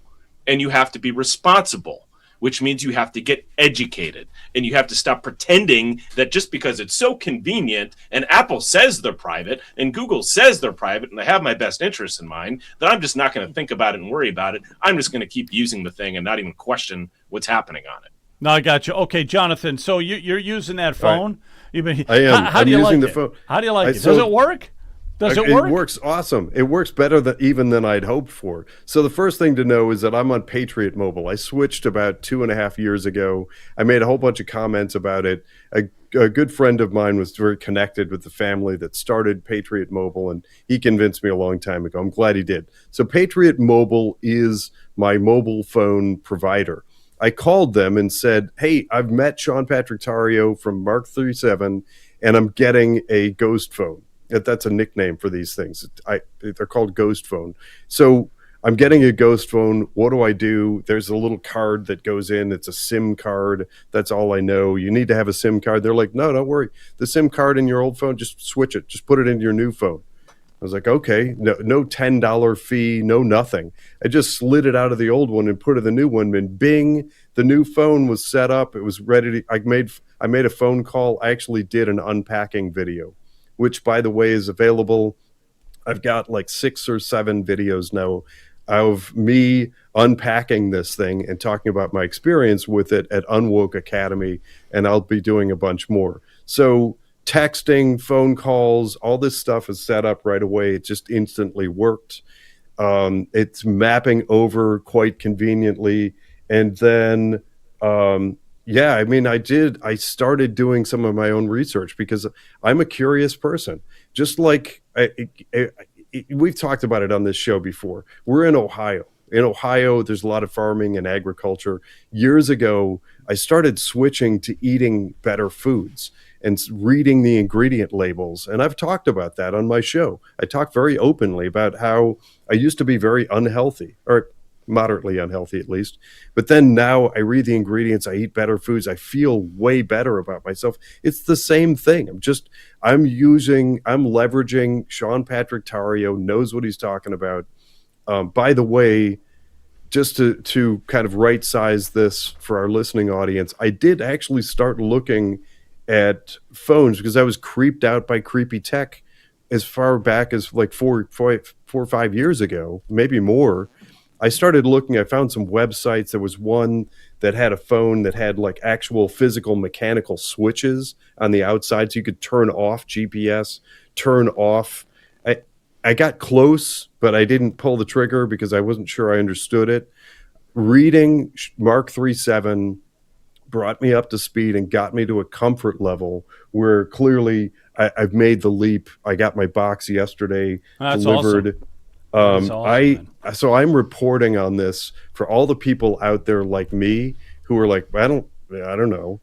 and you have to be responsible, which means you have to get educated and you have to stop pretending that just because it's so convenient and Apple says they're private and Google says they're private and they have my best interests in mind, that I'm just not going to think about it and worry about it. I'm just going to keep using the thing and not even question what's happening on it. No, I got you. Okay, Jonathan, so you're using that phone? Right. I am. How do you using like the phone. How do you like it? Does it work? Does it work? It works awesome. It works better than I'd hoped for. So the first thing to know is that I'm on Patriot Mobile. I switched about 2.5 years ago. I made a whole bunch of comments about it. A good friend of mine was very connected with the family that started Patriot Mobile, and he convinced me a long time ago. I'm glad he did. So Patriot Mobile is my mobile phone provider. I called them and said, hey, I've met Sean Patrick Tario from Mark 37, and I'm getting a ghost phone. That's a nickname for these things. They're called ghost phone. So I'm getting a ghost phone. What do I do? There's a little card that goes in. It's a SIM card. That's all I know. You need to have a SIM card. They're like, no, don't worry. The SIM card in your old phone, just switch it. Just put it into your new phone. I was like, okay, no $10 fee, no nothing. I just slid it out of the old one and put it in the new one. And bing, the new phone was set up. It was ready. I made a phone call. I actually did an unpacking video, which, by the way, is available. I've got like 6 or 7 videos now of me unpacking this thing and talking about my experience with it at Unwoke Academy, and I'll be doing a bunch more. So texting, phone calls, all this stuff is set up right away. It just instantly worked. It's mapping over quite conveniently. And then I started doing some of my own research because I'm a curious person. Just like we've talked about it on this show before. We're in Ohio. In Ohio, there's a lot of farming and agriculture. Years ago, I started switching to eating better foods and reading the ingredient labels. And I've talked about that on my show. I talk very openly about how I used to be very unhealthy, or moderately unhealthy at least. But then now I read the ingredients, I eat better foods, I feel way better about myself. It's the same thing. I'm leveraging Sean Patrick Tario, knows what he's talking about. By the way, just to kind of right size this for our listening audience, I did actually start looking at phones because I was creeped out by creepy tech as far back as like four or 5 years ago, maybe more. I started looking, I found some websites. There was one that had a phone that had like actual physical mechanical switches on the outside so you could turn off GPS, turn off. I got close, but I didn't pull the trigger because I wasn't sure I understood it. Reading Mark 3.7 brought me up to speed and got me to a comfort level where clearly I've made the leap. I got my box yesterday delivered. Awesome. Awesome, So I'm reporting on this for all the people out there like me who are like, I don't know.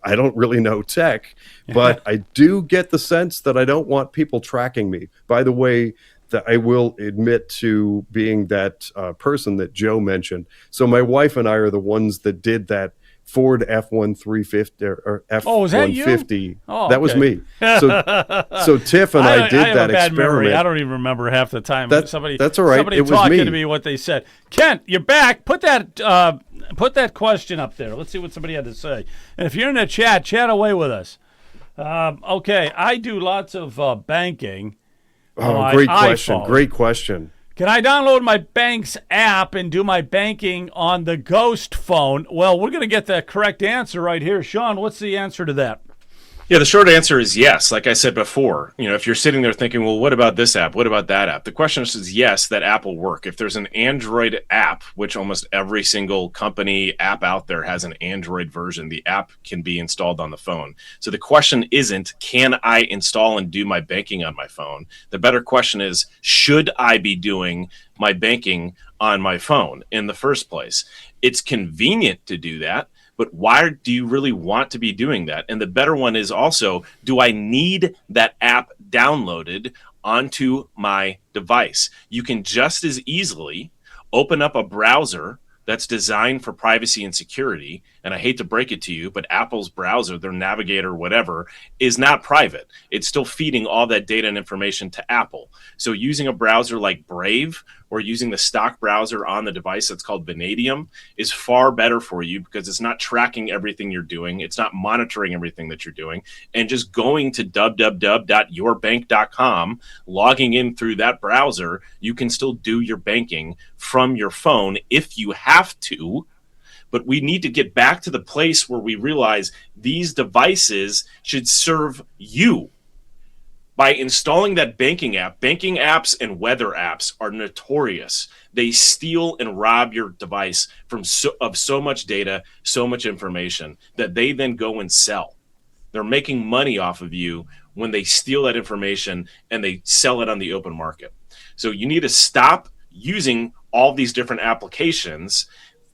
I don't really know tech, but I do get the sense that I don't want people tracking me. By the way, that I will admit to being that person that Joe mentioned. So my wife and I are the ones that did that Ford F-150 or F-150. Oh, was that you? Oh, that was me. So Tiff and I did have that a bad experiment. Memory. I don't even remember half the time. That's all right. Somebody It was talking me. to me what they said. Kent, you're back. Put that question up there. Let's see what somebody had to say. And if you're in the chat away with us. Okay, I do lots of banking. Oh, great question. iPhone. Great question. Can I download my bank's app and do my banking on the Ghost phone? Well, we're going to get the correct answer right here. Sean, what's the answer to that? Yeah, the short answer is yes. Like I said before, if you're sitting there thinking, well, what about this app? What about that app? The question is yes, that app will work. If there's an Android app, which almost every single company app out there has an Android version, the app can be installed on the phone. So the question isn't, can I install and do my banking on my phone? The better question is, should I be doing my banking on my phone in the first place? It's convenient to do that. But why do you really want to be doing that? And the better one is also, do I need that app downloaded onto my device? You can just as easily open up a browser that's designed for privacy and security. And I hate to break it to you, but Apple's browser, their navigator, whatever, is not private. It's still feeding all that data and information to Apple. So using a browser like Brave or using the stock browser on the device that's called Vanadium is far better for you because it's not tracking everything you're doing. It's not monitoring everything that you're doing. And just going to www.yourbank.com, logging in through that browser, you can still do your banking from your phone if you have to. But we need to get back to the place where we realize these devices should serve you. By installing that banking apps and weather apps are notorious. They steal and rob your device of so much data, so much information that they then go and sell. They're making money off of you when they steal that information and they sell it on the open market. So you need to stop using all these different applications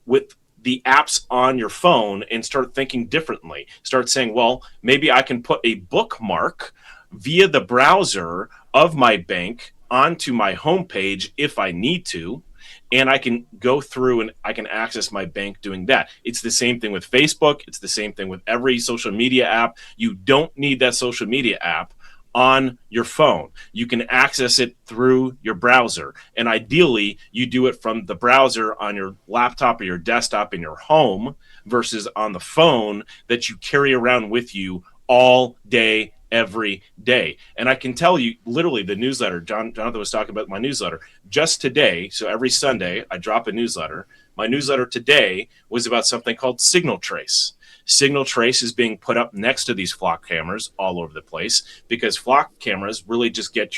with the apps on your phone and start thinking differently. Start saying, well, maybe I can put a bookmark via the browser of my bank onto my homepage if I need to, and I can go through and I can access my bank doing that. It's the same thing with Facebook. It's the same thing with every social media app. You don't need that social media app on your phone. You can access it through your browser. And ideally, you do it from the browser on your laptop or your desktop in your home versus on the phone that you carry around with you all day, every day. And I can tell you, literally, the newsletter, Jonathan was talking about my newsletter, just today, so every Sunday, I drop a newsletter. My newsletter today was about something called Signal Trace. Signal Trace is being put up next to these flock cameras all over the place because flock cameras really just get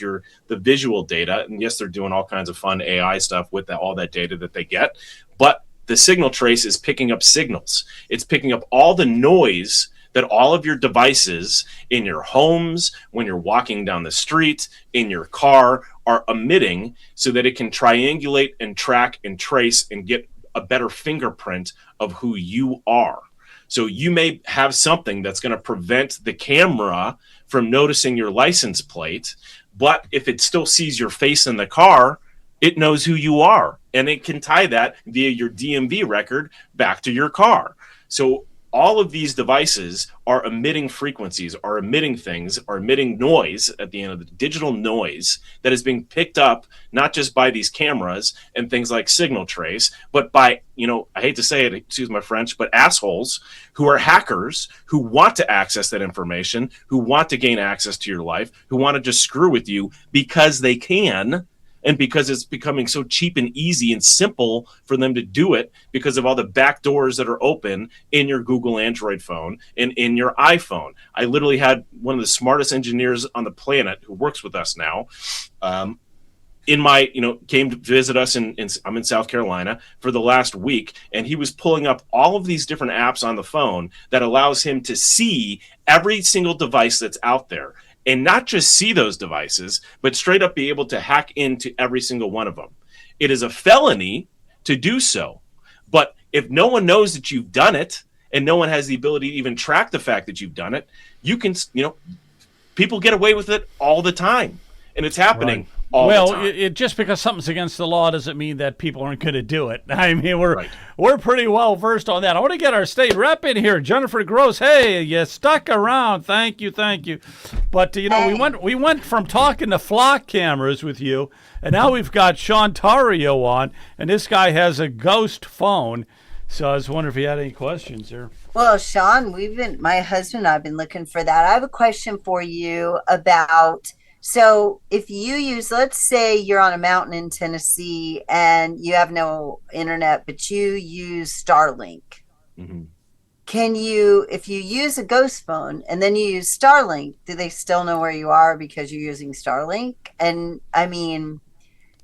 the visual data. And yes, they're doing all kinds of fun AI stuff with all that data that they get. But the Signal Trace is picking up signals. It's picking up all the noise that all of your devices in your homes, when you're walking down the street, in your car, are emitting so that it can triangulate and track and trace and get a better fingerprint of who you are. So you may have something that's going to prevent the camera from noticing your license plate, but if it still sees your face in the car, it knows who you are, and it can tie that via your DMV record back to your car. So all of these devices are emitting frequencies, are emitting things, are emitting noise at the end of the digital noise that is being picked up not just by these cameras and things like Signal Trace, but by, I hate to say it, excuse my French, but assholes who are hackers who want to access that information, who want to gain access to your life, who want to just screw with you because they can. And because it's becoming so cheap and easy and simple for them to do it because of all the back doors that are open in your Google Android phone and in your iPhone. I literally had one of the smartest engineers on the planet who works with us now came to visit us I'm in South Carolina for the last week, and he was pulling up all of these different apps on the phone that allows him to see every single device that's out there, and not just see those devices, but straight up be able to hack into every single one of them. It is a felony to do so, but if no one knows that you've done it, and no one has the ability to even track the fact that you've done it, you can, people get away with it all the time, and it's happening. Right. All well, the time. Just because something's against the law doesn't mean that people aren't going to do it. I mean, we're pretty well versed on that. I want to get our state rep in here, Jennifer Gross. Hey, you stuck around. Thank you. But we went from talking to flock cameras with you, and now we've got Sean Tario on, and this guy has a ghost phone. So I was wondering if you had any questions there. Well, Sean, my husband and I have been looking for that. I have a question for you about. So if you use, let's say you're on a mountain in Tennessee and you have no internet, but you use Starlink. Mm-hmm. If you use a ghost phone and then you use Starlink, do they still know where you are because you're using Starlink? And I mean,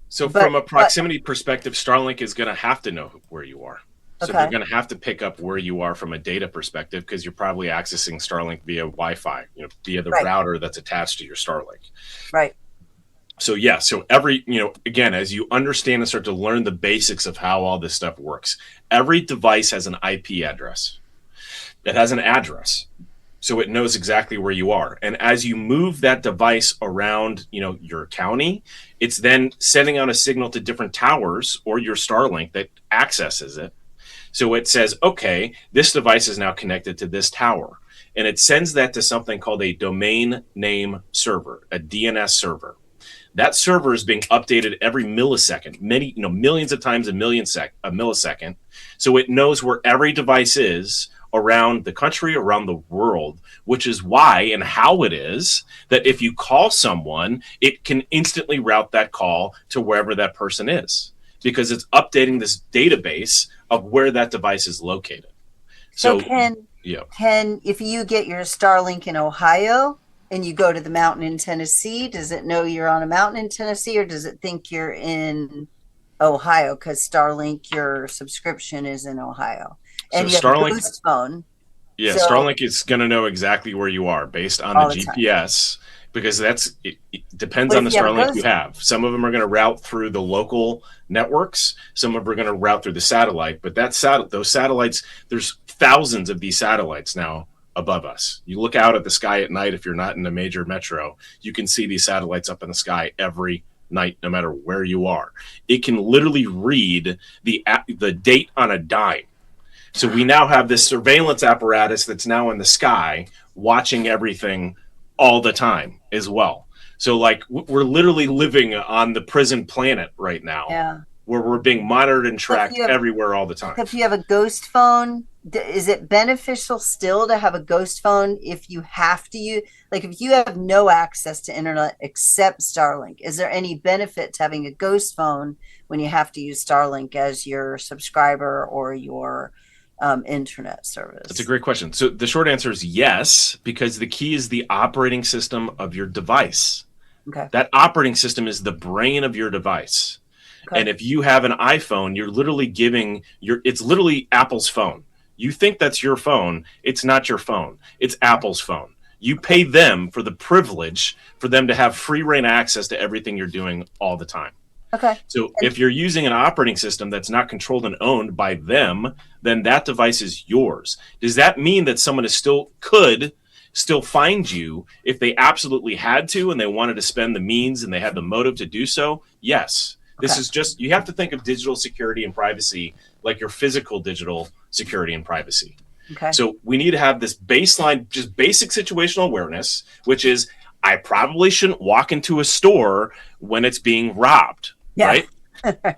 from a proximity perspective, Starlink is going to have to know where you are. So they're going to have to pick up where you are from a data perspective, because you're probably accessing Starlink via Wi-Fi, via the router that's attached to your Starlink. Right. So so every, again, as you understand and start to learn the basics of how all this stuff works, every device has an IP address. It has an address. So it knows exactly where you are. And as you move that device around, your county, it's then sending out a signal to different towers or your Starlink that accesses it. So it says, okay, this device is now connected to this tower. And it sends that to something called a domain name server, a DNS server. That server is being updated every millisecond, millions of times a millisecond. So it knows where every device is around the country, around the world, which is why and how it is that if you call someone, it can instantly route that call to wherever that person is, because it's updating this database of where that device is located. So if you get your Starlink in Ohio and you go to the mountain in Tennessee, does it know you're on a mountain in Tennessee, or does it think you're in Ohio because Starlink, your subscription is in Ohio? And so you have a ghost phone. Yeah, so Starlink is going to know exactly where you are based on the GPS. Because it depends on the Starlink you have. Some of them are going to route through the local networks. Some of them are going to route through the satellite. But those satellites, there's thousands of these satellites now above us. You look out at the sky at night, if you're not in a major metro, you can see these satellites up in the sky every night, no matter where you are. It can literally read the date on a dime. So we now have this surveillance apparatus that's now in the sky watching everything all the time as well. So we're literally living on the prison planet right now, where we're being monitored and tracked everywhere all the time. If you have a ghost phone, is it beneficial still to have a ghost phone if you have to use, if you have no access to internet except Starlink? Is there any benefit to having a ghost phone when you have to use Starlink as your subscriber or your internet service? That's a great question. So the short answer is yes, because the key is the operating system of your device. Okay. That operating system is the brain of your device. Okay. And if you have an iPhone, you're literally it's literally Apple's phone. You think that's your phone. It's not your phone. It's Apple's phone. You pay them for the privilege for them to have free reign access to everything you're doing all the time. Okay. So if you're using an operating system that's not controlled and owned by them, then that device is yours. Does that mean that someone could still find you if they absolutely had to and they wanted to spend the means and they had the motive to do so? Yes. Okay. This is just, you have to think of digital security and privacy like your physical digital security and privacy. Okay. So we need to have this baseline, just basic situational awareness, which is I probably shouldn't walk into a store when it's being robbed. Yeah. Right?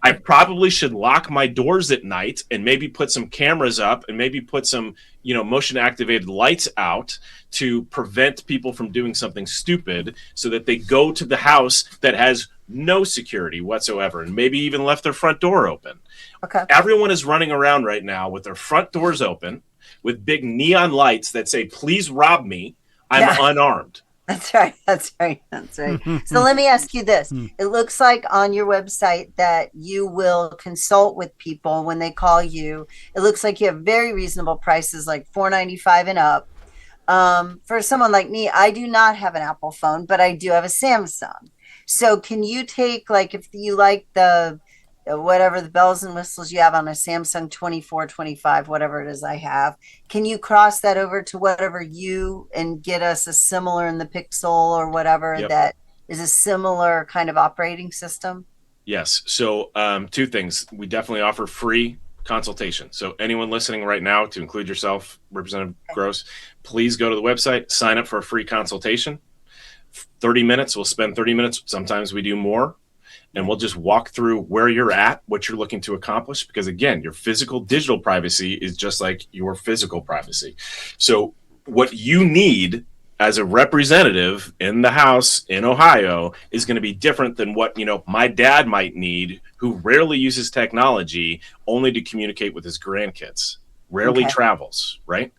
I probably should lock my doors at night and maybe put some cameras up and maybe put some, motion activated lights out to prevent people from doing something stupid so that they go to the house that has no security whatsoever and maybe even left their front door open. Okay. Everyone is running around right now with their front doors open with big neon lights that say, please rob me. I'm unarmed. That's right. That's right. That's right. So let me ask you this. It looks like on your website that you will consult with people when they call you. It looks like you have very reasonable prices, like $4.95 and up. For someone like me, I do not have an Apple phone, but I do have a Samsung. So can you take, like, if you like the whatever the bells and whistles you have on a Samsung 24, 25, whatever it is I have, can you cross that over to whatever you and get us a similar in the Pixel or whatever that is a similar kind of operating system? Yes. So two things. We definitely offer free consultation. So anyone listening right now, to include yourself, Representative Gross, please go to the website, sign up for a free consultation. 30 minutes. We'll spend 30 minutes. Sometimes we do more. And we'll just walk through where you're at, what you're looking to accomplish. Because again, your physical digital privacy is just like your physical privacy. So what you need as a representative in the House in Ohio is going to be different than what, my dad might need, who rarely uses technology, only to communicate with his grandkids. Rarely travels, right?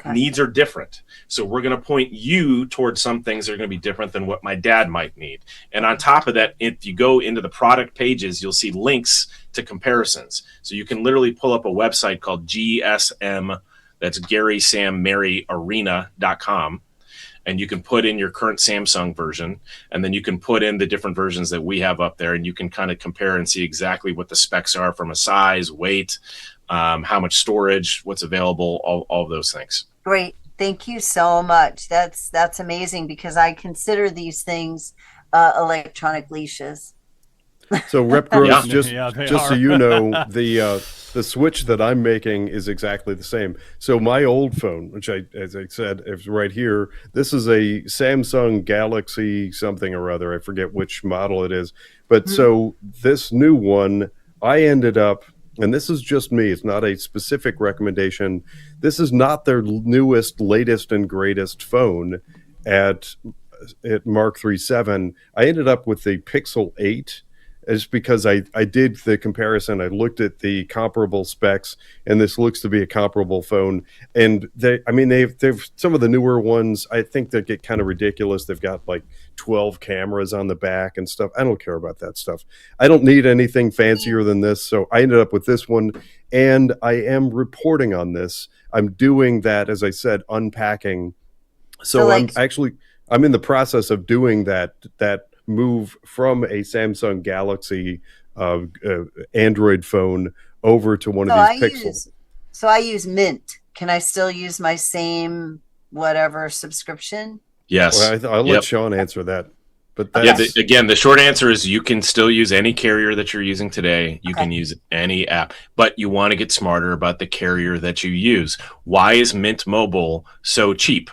Needs are different. So we're going to point you towards some things that are going to be different than what my dad might need. And on top of that, if you go into the product pages, you'll see links to comparisons. So you can literally pull up a website called GSM, that's Gary Sam Mary Arena.com. And you can put in your current Samsung version, and then you can put in the different versions that we have up there, and you can kind of compare and see exactly what the specs are from a size, weight, how much storage, what's available, all of those things. Great. Thank you so much. That's amazing, because I consider these things electronic leashes. So Rep Gross, just so you know, the switch that I'm making is exactly the same. So my old phone, which as I said, is right here. This is a Samsung Galaxy something or other. I forget which model it is. But so this new one, I ended up, and this is just me, it's not a specific recommendation. This is not their newest, latest, and greatest phone at Mark 3.7. I ended up with the Pixel 8. Is because I did the comparison. I looked at the comparable specs, and this looks to be a comparable phone. And they've some of the newer ones, I think they get kind of ridiculous. They've got like 12 cameras on the back and stuff. I don't care about that stuff. I don't need anything fancier than this. So I ended up with this one, and I am reporting on this. I'm doing that, as I said, unpacking. So I'm in the process of doing that move from a Samsung Galaxy Android phone over to one of these Pixels. So I use Mint. Can I still use my same whatever subscription? Yes. Well, I'll let Sean answer that. But again, the short answer is you can still use any carrier that you're using today. You can use any app, but you want to get smarter about the carrier that you use. Why is Mint Mobile so cheap?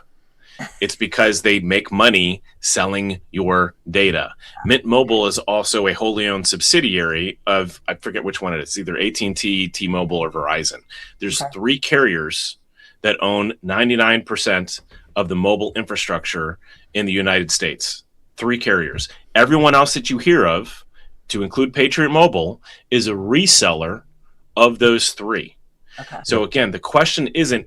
It's because they make money selling your data. Mint Mobile is also a wholly owned subsidiary of, I forget which one it is, either AT&T, T-Mobile, or Verizon. There's three carriers that own 99% of the mobile infrastructure in the United States. Three carriers. Everyone else that you hear of, to include Patriot Mobile, is a reseller of those three. So again, the question isn't,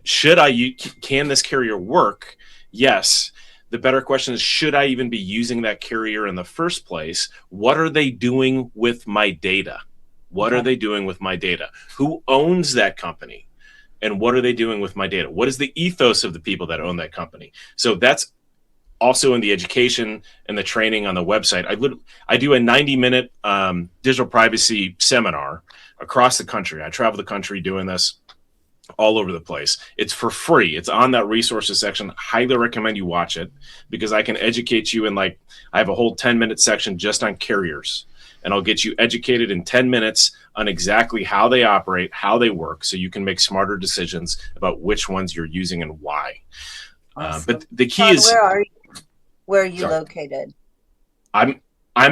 can this carrier work? Yes. The better question is, should I even be using that carrier in the first place? What are they doing with my data? What are they doing with my data? Who owns that company? And what are they doing with my data? What is the ethos of the people that own that company? So that's also in the education and the training on the website. I do a 90-minute digital privacy seminar across the country. I travel the country doing this all over the place. It's for free. It's on that resources section. Highly recommend you watch it, because I can educate you in I have a whole 10-minute section just on carriers, and I'll get you educated in 10 minutes on exactly how they operate, how they work, so you can make smarter decisions about which ones you're using and why. But the key is, where are you located? I'm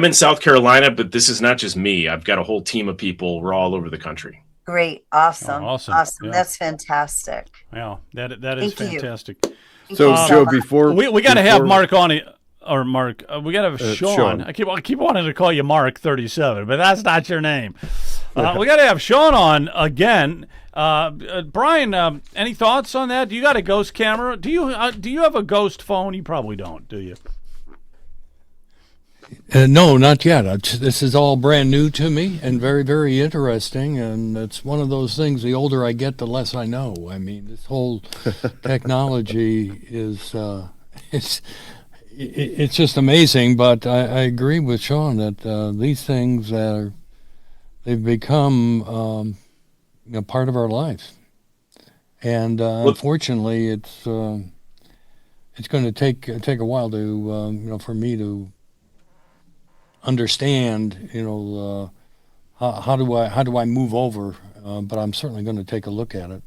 in South Carolina, but this is not just me. I've got a whole team of people. We're all over the country. Great. Awesome. Awesome. Yeah. That's fantastic. Yeah, that is fantastic. So, Joe, before we got to have Mark on it, or Mark, we got to have Sean. I keep wanting to call you Mark 37, but that's not your name. We got to have Sean on again. Brian, any thoughts on that? Do you got a ghost camera? Do you have a ghost phone? You probably don't, do you? No, not yet. This is all brand new to me and very, very interesting. And it's one of those things, the older I get, the less I know. I mean, this whole technology is it's just amazing. But I agree with Sean that these things they've become part of our lives. And unfortunately, it's going to take a while to for me to understand, how do I move over? But I'm certainly going to take a look at it.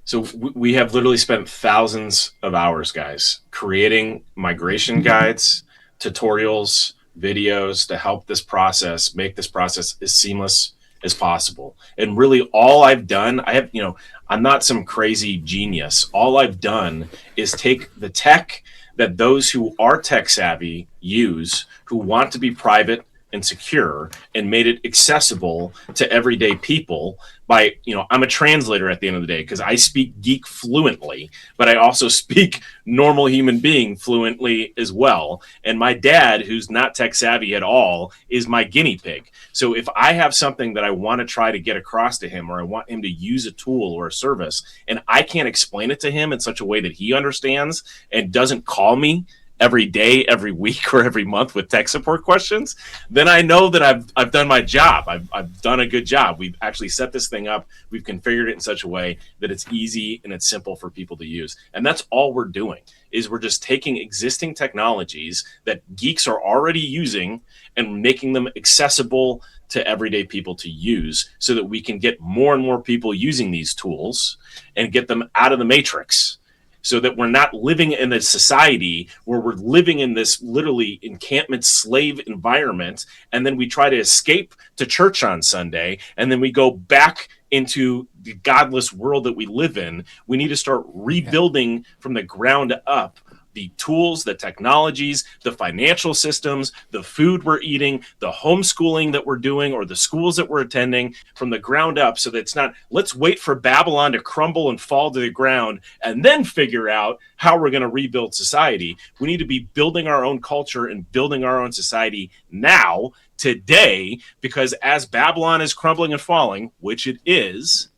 So we have literally spent thousands of hours, guys, creating migration guides, tutorials, videos to help this process, make this process as seamless as possible. And really all I've done, I'm not some crazy genius. All I've done is take the tech that those who are tech savvy use, who want to be private and secure, and made it accessible to everyday people by, I'm a translator at the end of the day because I speak geek fluently, but I also speak normal human being fluently as well. And my dad, who's not tech savvy at all, is my guinea pig. So if I have something that I want to try to get across to him, or I want him to use a tool or a service, and I can't explain it to him in such a way that he understands and doesn't call me every day, every week, or every month with tech support questions, then I know that I've done my job. I've done a good job. We've actually set this thing up. We've configured it in such a way that it's easy and it's simple for people to use. And that's all we're doing, is we're just taking existing technologies that geeks are already using and making them accessible to everyday people to use, so that we can get more and more people using these tools and get them out of the matrix, so that we're not living in a society where we're living in this literally encampment slave environment, and then we try to escape to church on Sunday, and then we go back into the godless world that we live in. We need to start rebuilding from the ground up the tools, the technologies, the financial systems, the food we're eating, the homeschooling that we're doing, or the schools that we're attending, from the ground up, so that it's not, let's wait for Babylon to crumble and fall to the ground and then figure out how we're going to rebuild society. We need to be building our own culture and building our own society now, today, because as Babylon is crumbling and falling, which it is,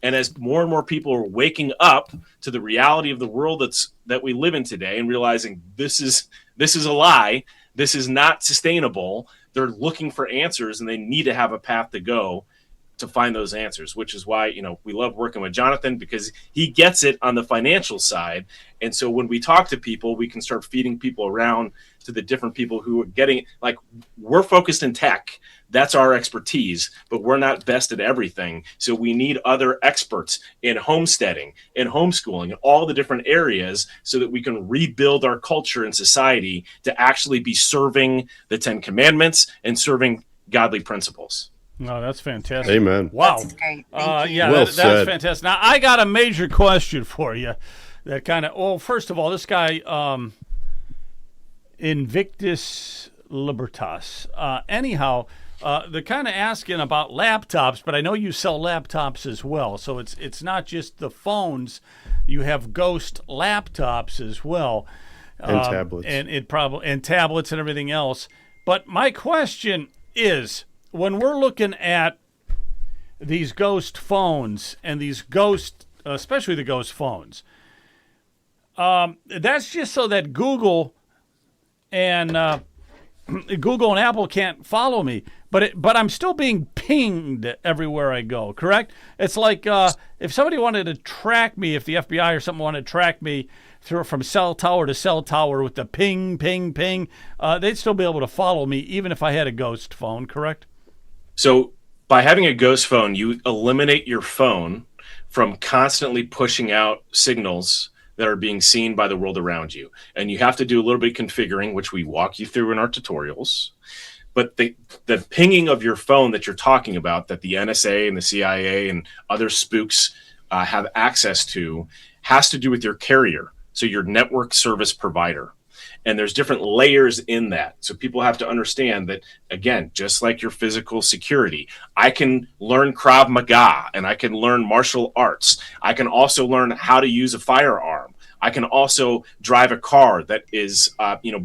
and as more and more people are waking up to the reality of the world that we live in today, and realizing this is a lie, this is not sustainable, they're looking for answers, and they need to have a path to go to find those answers, which is why, we love working with Jonathan, because he gets it on the financial side. And so when we talk to people, we can start feeding people around to the different people who are getting, like, we're focused in tech. That's our expertise, but we're not best at everything. So we need other experts in homesteading, in homeschooling, in all the different areas, so that we can rebuild our culture and society to actually be serving the 10 Commandments and serving godly principles. No, that's fantastic. Amen. Wow. That's great. Thank you. Yeah, Well that's said. fantastic. Now, I got a major question for you. That kind of, well, first of all, this guy, Invictus Libertas. Anyhow, they're kind of asking about laptops, but I know you sell laptops as well. So it's not just the phones. You have ghost laptops as well. And tablets. And tablets and everything else. But my question is, when we're looking at these ghost phones and these especially the ghost phones, that's just so that Google and Apple can't follow me, but I'm still being pinged everywhere I go. Correct? It's like if somebody wanted to track me, if the FBI or something wanted to track me from cell tower to cell tower with the ping, ping, ping, they'd still be able to follow me even if I had a ghost phone. Correct? So by having a ghost phone, you eliminate your phone from constantly pushing out signals that are being seen by the world around you. And you have to do a little bit of configuring, which we walk you through in our tutorials. But the pinging of your phone that you're talking about, that the NSA and the CIA and other spooks have access to, has to do with your carrier, so your network service provider. And there's different layers in that. So people have to understand that, again, just like your physical security, I can learn Krav Maga and I can learn martial arts. I can also learn how to use a firearm. I can also drive a car that is,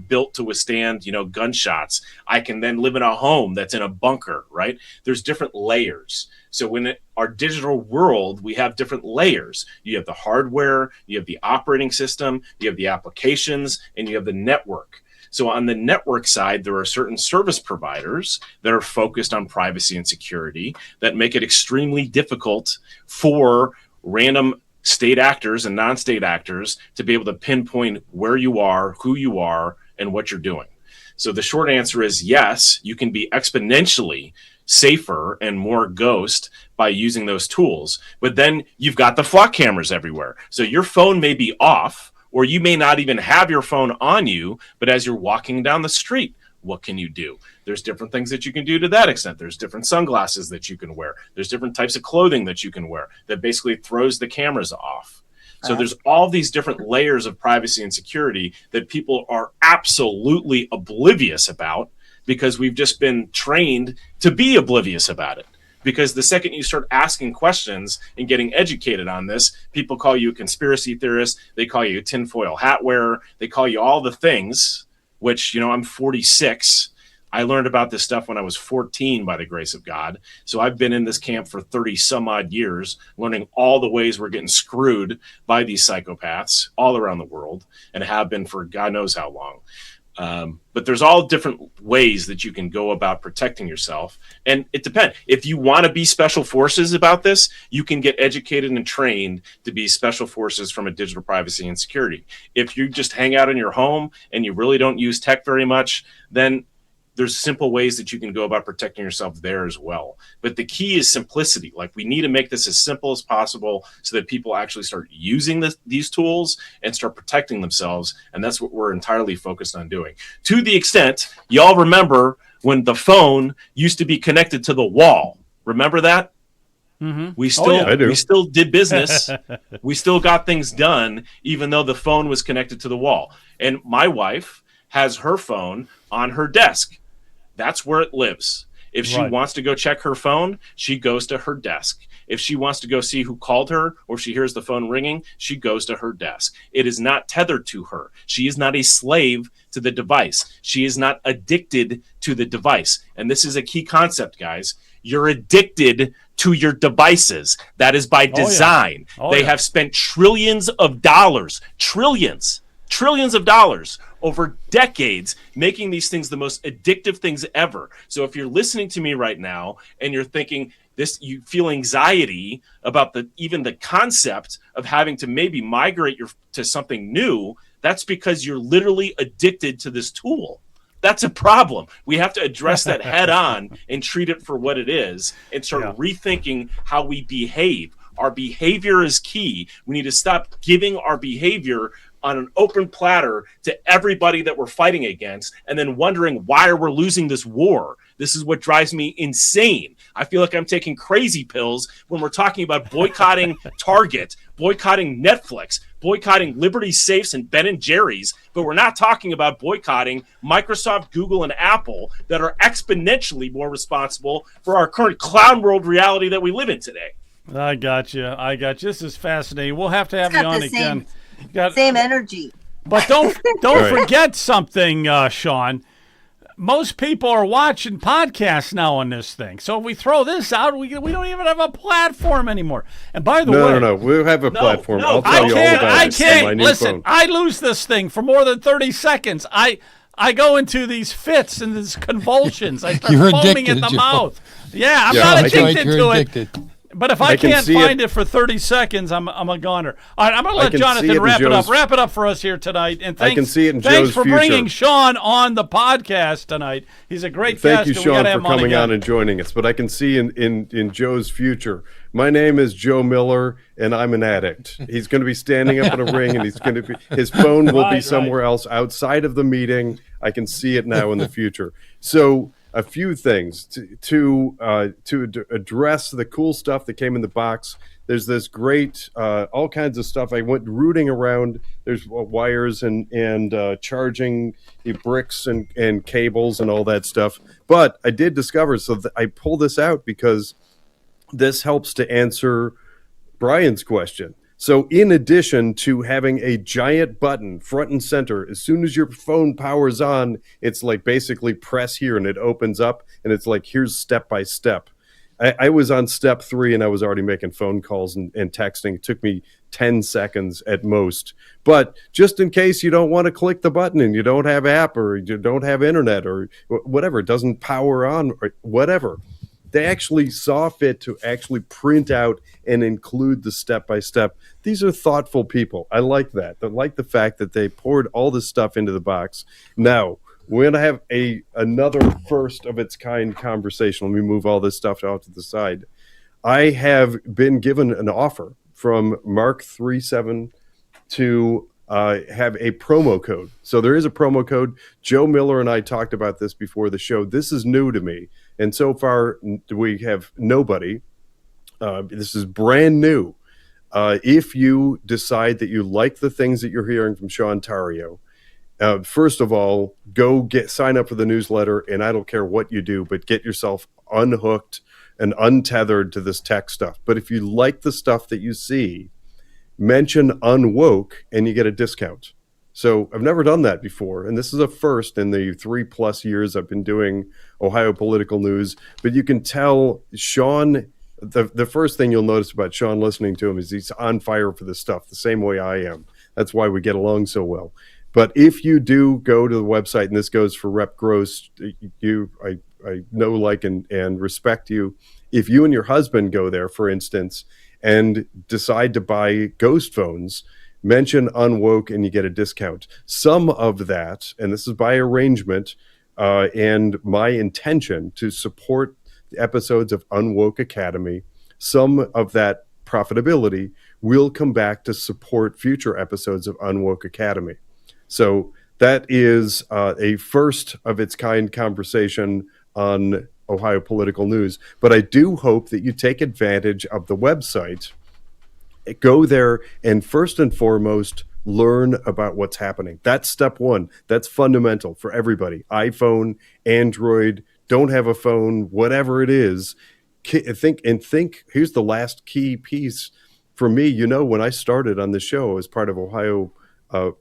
built to withstand, gunshots. I can then live in a home that's in a bunker, right? There's different layers. So in our digital world, we have different layers. You have the hardware, you have the operating system, you have the applications, and you have the network. So on the network side, there are certain service providers that are focused on privacy and security that make it extremely difficult for random state actors and non-state actors to be able to pinpoint where you are, who you are, and what you're doing. So the short answer is yes, you can be exponentially safer and more ghost by using those tools. But then you've got the flock cameras everywhere. So your phone may be off, or you may not even have your phone on you, but as you're walking down the street, what can you do? There's different things that you can do to that extent. There's different sunglasses that you can wear. There's different types of clothing that you can wear that basically throws the cameras off. So there's all these different layers of privacy and security that people are absolutely oblivious about because we've just been trained to be oblivious about it. Because the second you start asking questions and getting educated on this, people call you a conspiracy theorist. They call you a tinfoil hat wearer. They call you all the things, which, I'm 46. I learned about this stuff when I was 14 by the grace of God. So I've been in this camp for 30 some odd years, learning all the ways we're getting screwed by these psychopaths all around the world and have been for God knows how long. But there's all different ways that you can go about protecting yourself. And it depends. If you want to be special forces about this, you can get educated and trained to be special forces from a digital privacy and security. If you just hang out in your home and you really don't use tech very much, then there's simple ways that you can go about protecting yourself there as well. But the key is simplicity. Like, we need to make this as simple as possible so that people actually start using these tools and start protecting themselves. And that's what we're entirely focused on doing. To the extent, y'all remember when the phone used to be connected to the wall. Remember that? Mm-hmm. We still did business. We still got things done, even though the phone was connected to the wall. And my wife has her phone on her desk. That's where it lives. If she wants to go check her phone, she goes to her desk. If she wants to go see who called her or she hears the phone ringing, she goes to her desk. It is not tethered to her. She is not a slave to the device. She is not addicted to the device. And this is a key concept, guys. You're addicted to your devices. That is by design. They have spent trillions of dollars over decades making these things the most addictive things ever. So if you're listening to me right now and you're thinking this, you feel anxiety about even the concept of having to maybe migrate to something new, that's because you're literally addicted to this tool. That's a problem. We have to address that head on and treat it for what it is and start rethinking how we behave. Our behavior is key. We need to stop giving our behavior on an open platter to everybody that we're fighting against and then wondering why we're losing this war. This is what drives me insane. I feel like I'm taking crazy pills when we're talking about boycotting Target, boycotting Netflix, boycotting Liberty Safes and Ben & Jerry's, but we're not talking about boycotting Microsoft, Google, and Apple that are exponentially more responsible for our current clown world reality that we live in today. I got you. This is fascinating. We'll have to have you on again. Same energy. But don't forget something, Sean. Most people are watching podcasts now on this thing. So if we throw this out, we don't even have a platform anymore. And by the way... No. We'll have a platform. I'll tell you all about it on my new phone. I lose this thing for more than 30 seconds. I go into these fits and these convulsions. I start foaming in the mouth. Yeah, I'm not addicted to it. But if I can't find it for 30 seconds, I'm a goner. All right, I'm going to let Jonathan wrap it up. Wrap it up for us here tonight. And thanks, I can see it in thanks Joe's for future. Bringing Sean on the podcast tonight. He's a great guest. Thank you, Sean, for coming on and joining us. But I can see in Joe's future. My name is Joe Miller, and I'm an addict. He's going to be standing up in a ring, and his phone will be somewhere else outside of the meeting. I can see it now in the future. So a few things to address the cool stuff that came in the box. There's this great, all kinds of stuff. I went rooting around. There's wires and charging bricks and cables and all that stuff. But I did discover, I pulled this out because this helps to answer Brian's question. So in addition to having a giant button front and center, as soon as your phone powers on, it's like basically press here and it opens up and it's like, here's step by step. I was on step 3 and I was already making phone calls and texting. It took me 10 seconds at most. But just in case you don't want to click the button and you don't have app or you don't have internet or whatever, it doesn't power on or whatever, they actually saw fit to actually print out and include the step-by-step. These are thoughtful people. I like that. I like the fact that they poured all this stuff into the box. Now, we're going to have another first of its kind conversation. Let me move all this stuff out to the side. I have been given an offer from Mark37 to have a promo code. So there is a promo code. Joe Miller and I talked about this before the show. This is new to me. And so far, we have nobody. This is brand new. If you decide that you like the things that you're hearing from Sean Tario, first of all, go sign up for the newsletter, and I don't care what you do, but get yourself unhooked and untethered to this tech stuff. But if you like the stuff that you see, mention Unwoke, and you get a discount. So I've never done that before, and this is a first in the 3+ years I've been doing Ohio political news. But you can tell Sean, the first thing you'll notice about Sean listening to him is he's on fire for this stuff, the same way I am. That's why we get along so well. But if you do go to the website, and this goes for Rep Gross, I know, like, and respect you. If you and your husband go there, for instance, and decide to buy ghost phones, mention Unwoke and you get a discount. Some of that, and this is by arrangement and my intention to support the episodes of Unwoke Academy, some of that profitability will come back to support future episodes of Unwoke Academy. So that is a first of its kind conversation on Ohio political news. But I do hope that you take advantage of the website. Go there and first and foremost, learn about what's happening. That's step 1. That's fundamental for everybody. iPhone, Android, don't have a phone, whatever it is. Think. Here's the last key piece for me. You know, when I started on the show as part of Ohio,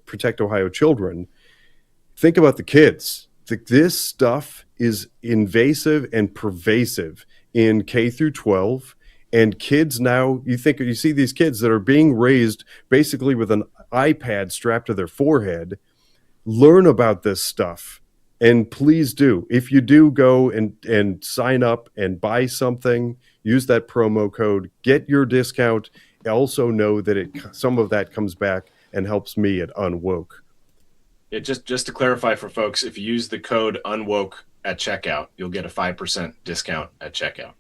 Protect Ohio Children, think about the kids. This stuff is invasive and pervasive in K through 12. And kids now, you see these kids that are being raised basically with an iPad strapped to their forehead. Learn about this stuff. And please do. If you do go and sign up and buy something, use that promo code, get your discount. Also know that some of that comes back and helps me at Unwoke. Yeah, just to clarify for folks, if you use the code Unwoke at checkout, you'll get a 5% discount at checkout.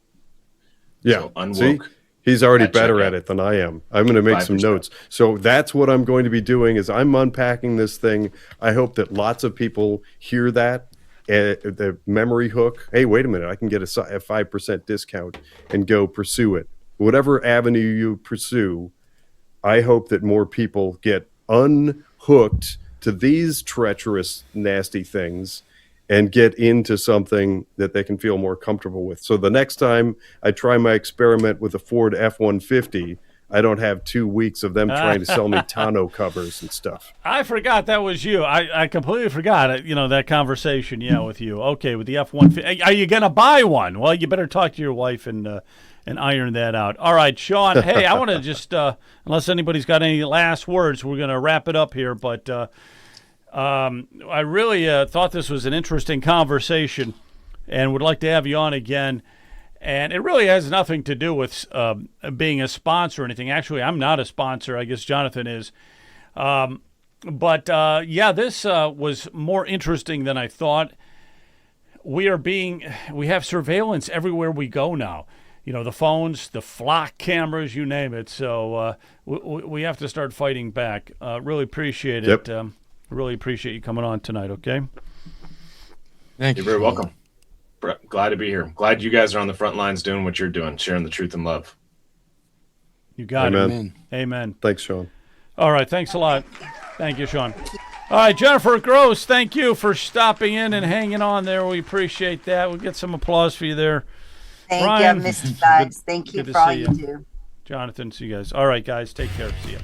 Yeah, so Unwoke. See? He's already better checkout. At it than I am. I'm going to make 5%. Some notes. So that's what I'm going to be doing is I'm unpacking this thing. I hope that lots of people hear that, the memory hook. Hey, wait a minute. I can get a 5% discount and go pursue it. Whatever avenue you pursue, I hope that more people get unhooked to these treacherous, nasty things and get into something that they can feel more comfortable with. So the next time I try my experiment with a Ford F-150, I don't have 2 weeks of them trying to sell me tonneau covers and stuff. I forgot that was you. I completely forgot, that conversation, with you. Okay, with the F-150. Are you going to buy one? Well, you better talk to your wife and iron that out. All right, Sean, hey, I want to just, unless anybody's got any last words, we're going to wrap it up here, but I really thought this was an interesting conversation and would like to have you on again. And it really has nothing to do with being a sponsor or anything. Actually, I'm not a sponsor. I guess Jonathan is. But this was more interesting than I thought. We have surveillance everywhere we go now. The phones, the flock cameras, you name it. So we have to start fighting back. Really appreciate it. Yep. Really appreciate you coming on tonight, okay? Thank you. You're very welcome. Glad to be here. Glad you guys are on the front lines doing what you're doing, sharing the truth and love. You got Amen. it. Amen. Thanks, Sean. All right, thanks a lot. Thank you, Sean. All right, Jennifer Gross, thank you for stopping in and hanging on there. We appreciate that. We'll get some applause for you there. Thank Brian, you, Mr. Guys. Thank you good to for all see you you. do. Jonathan, see you guys. All right, guys, take care. See ya.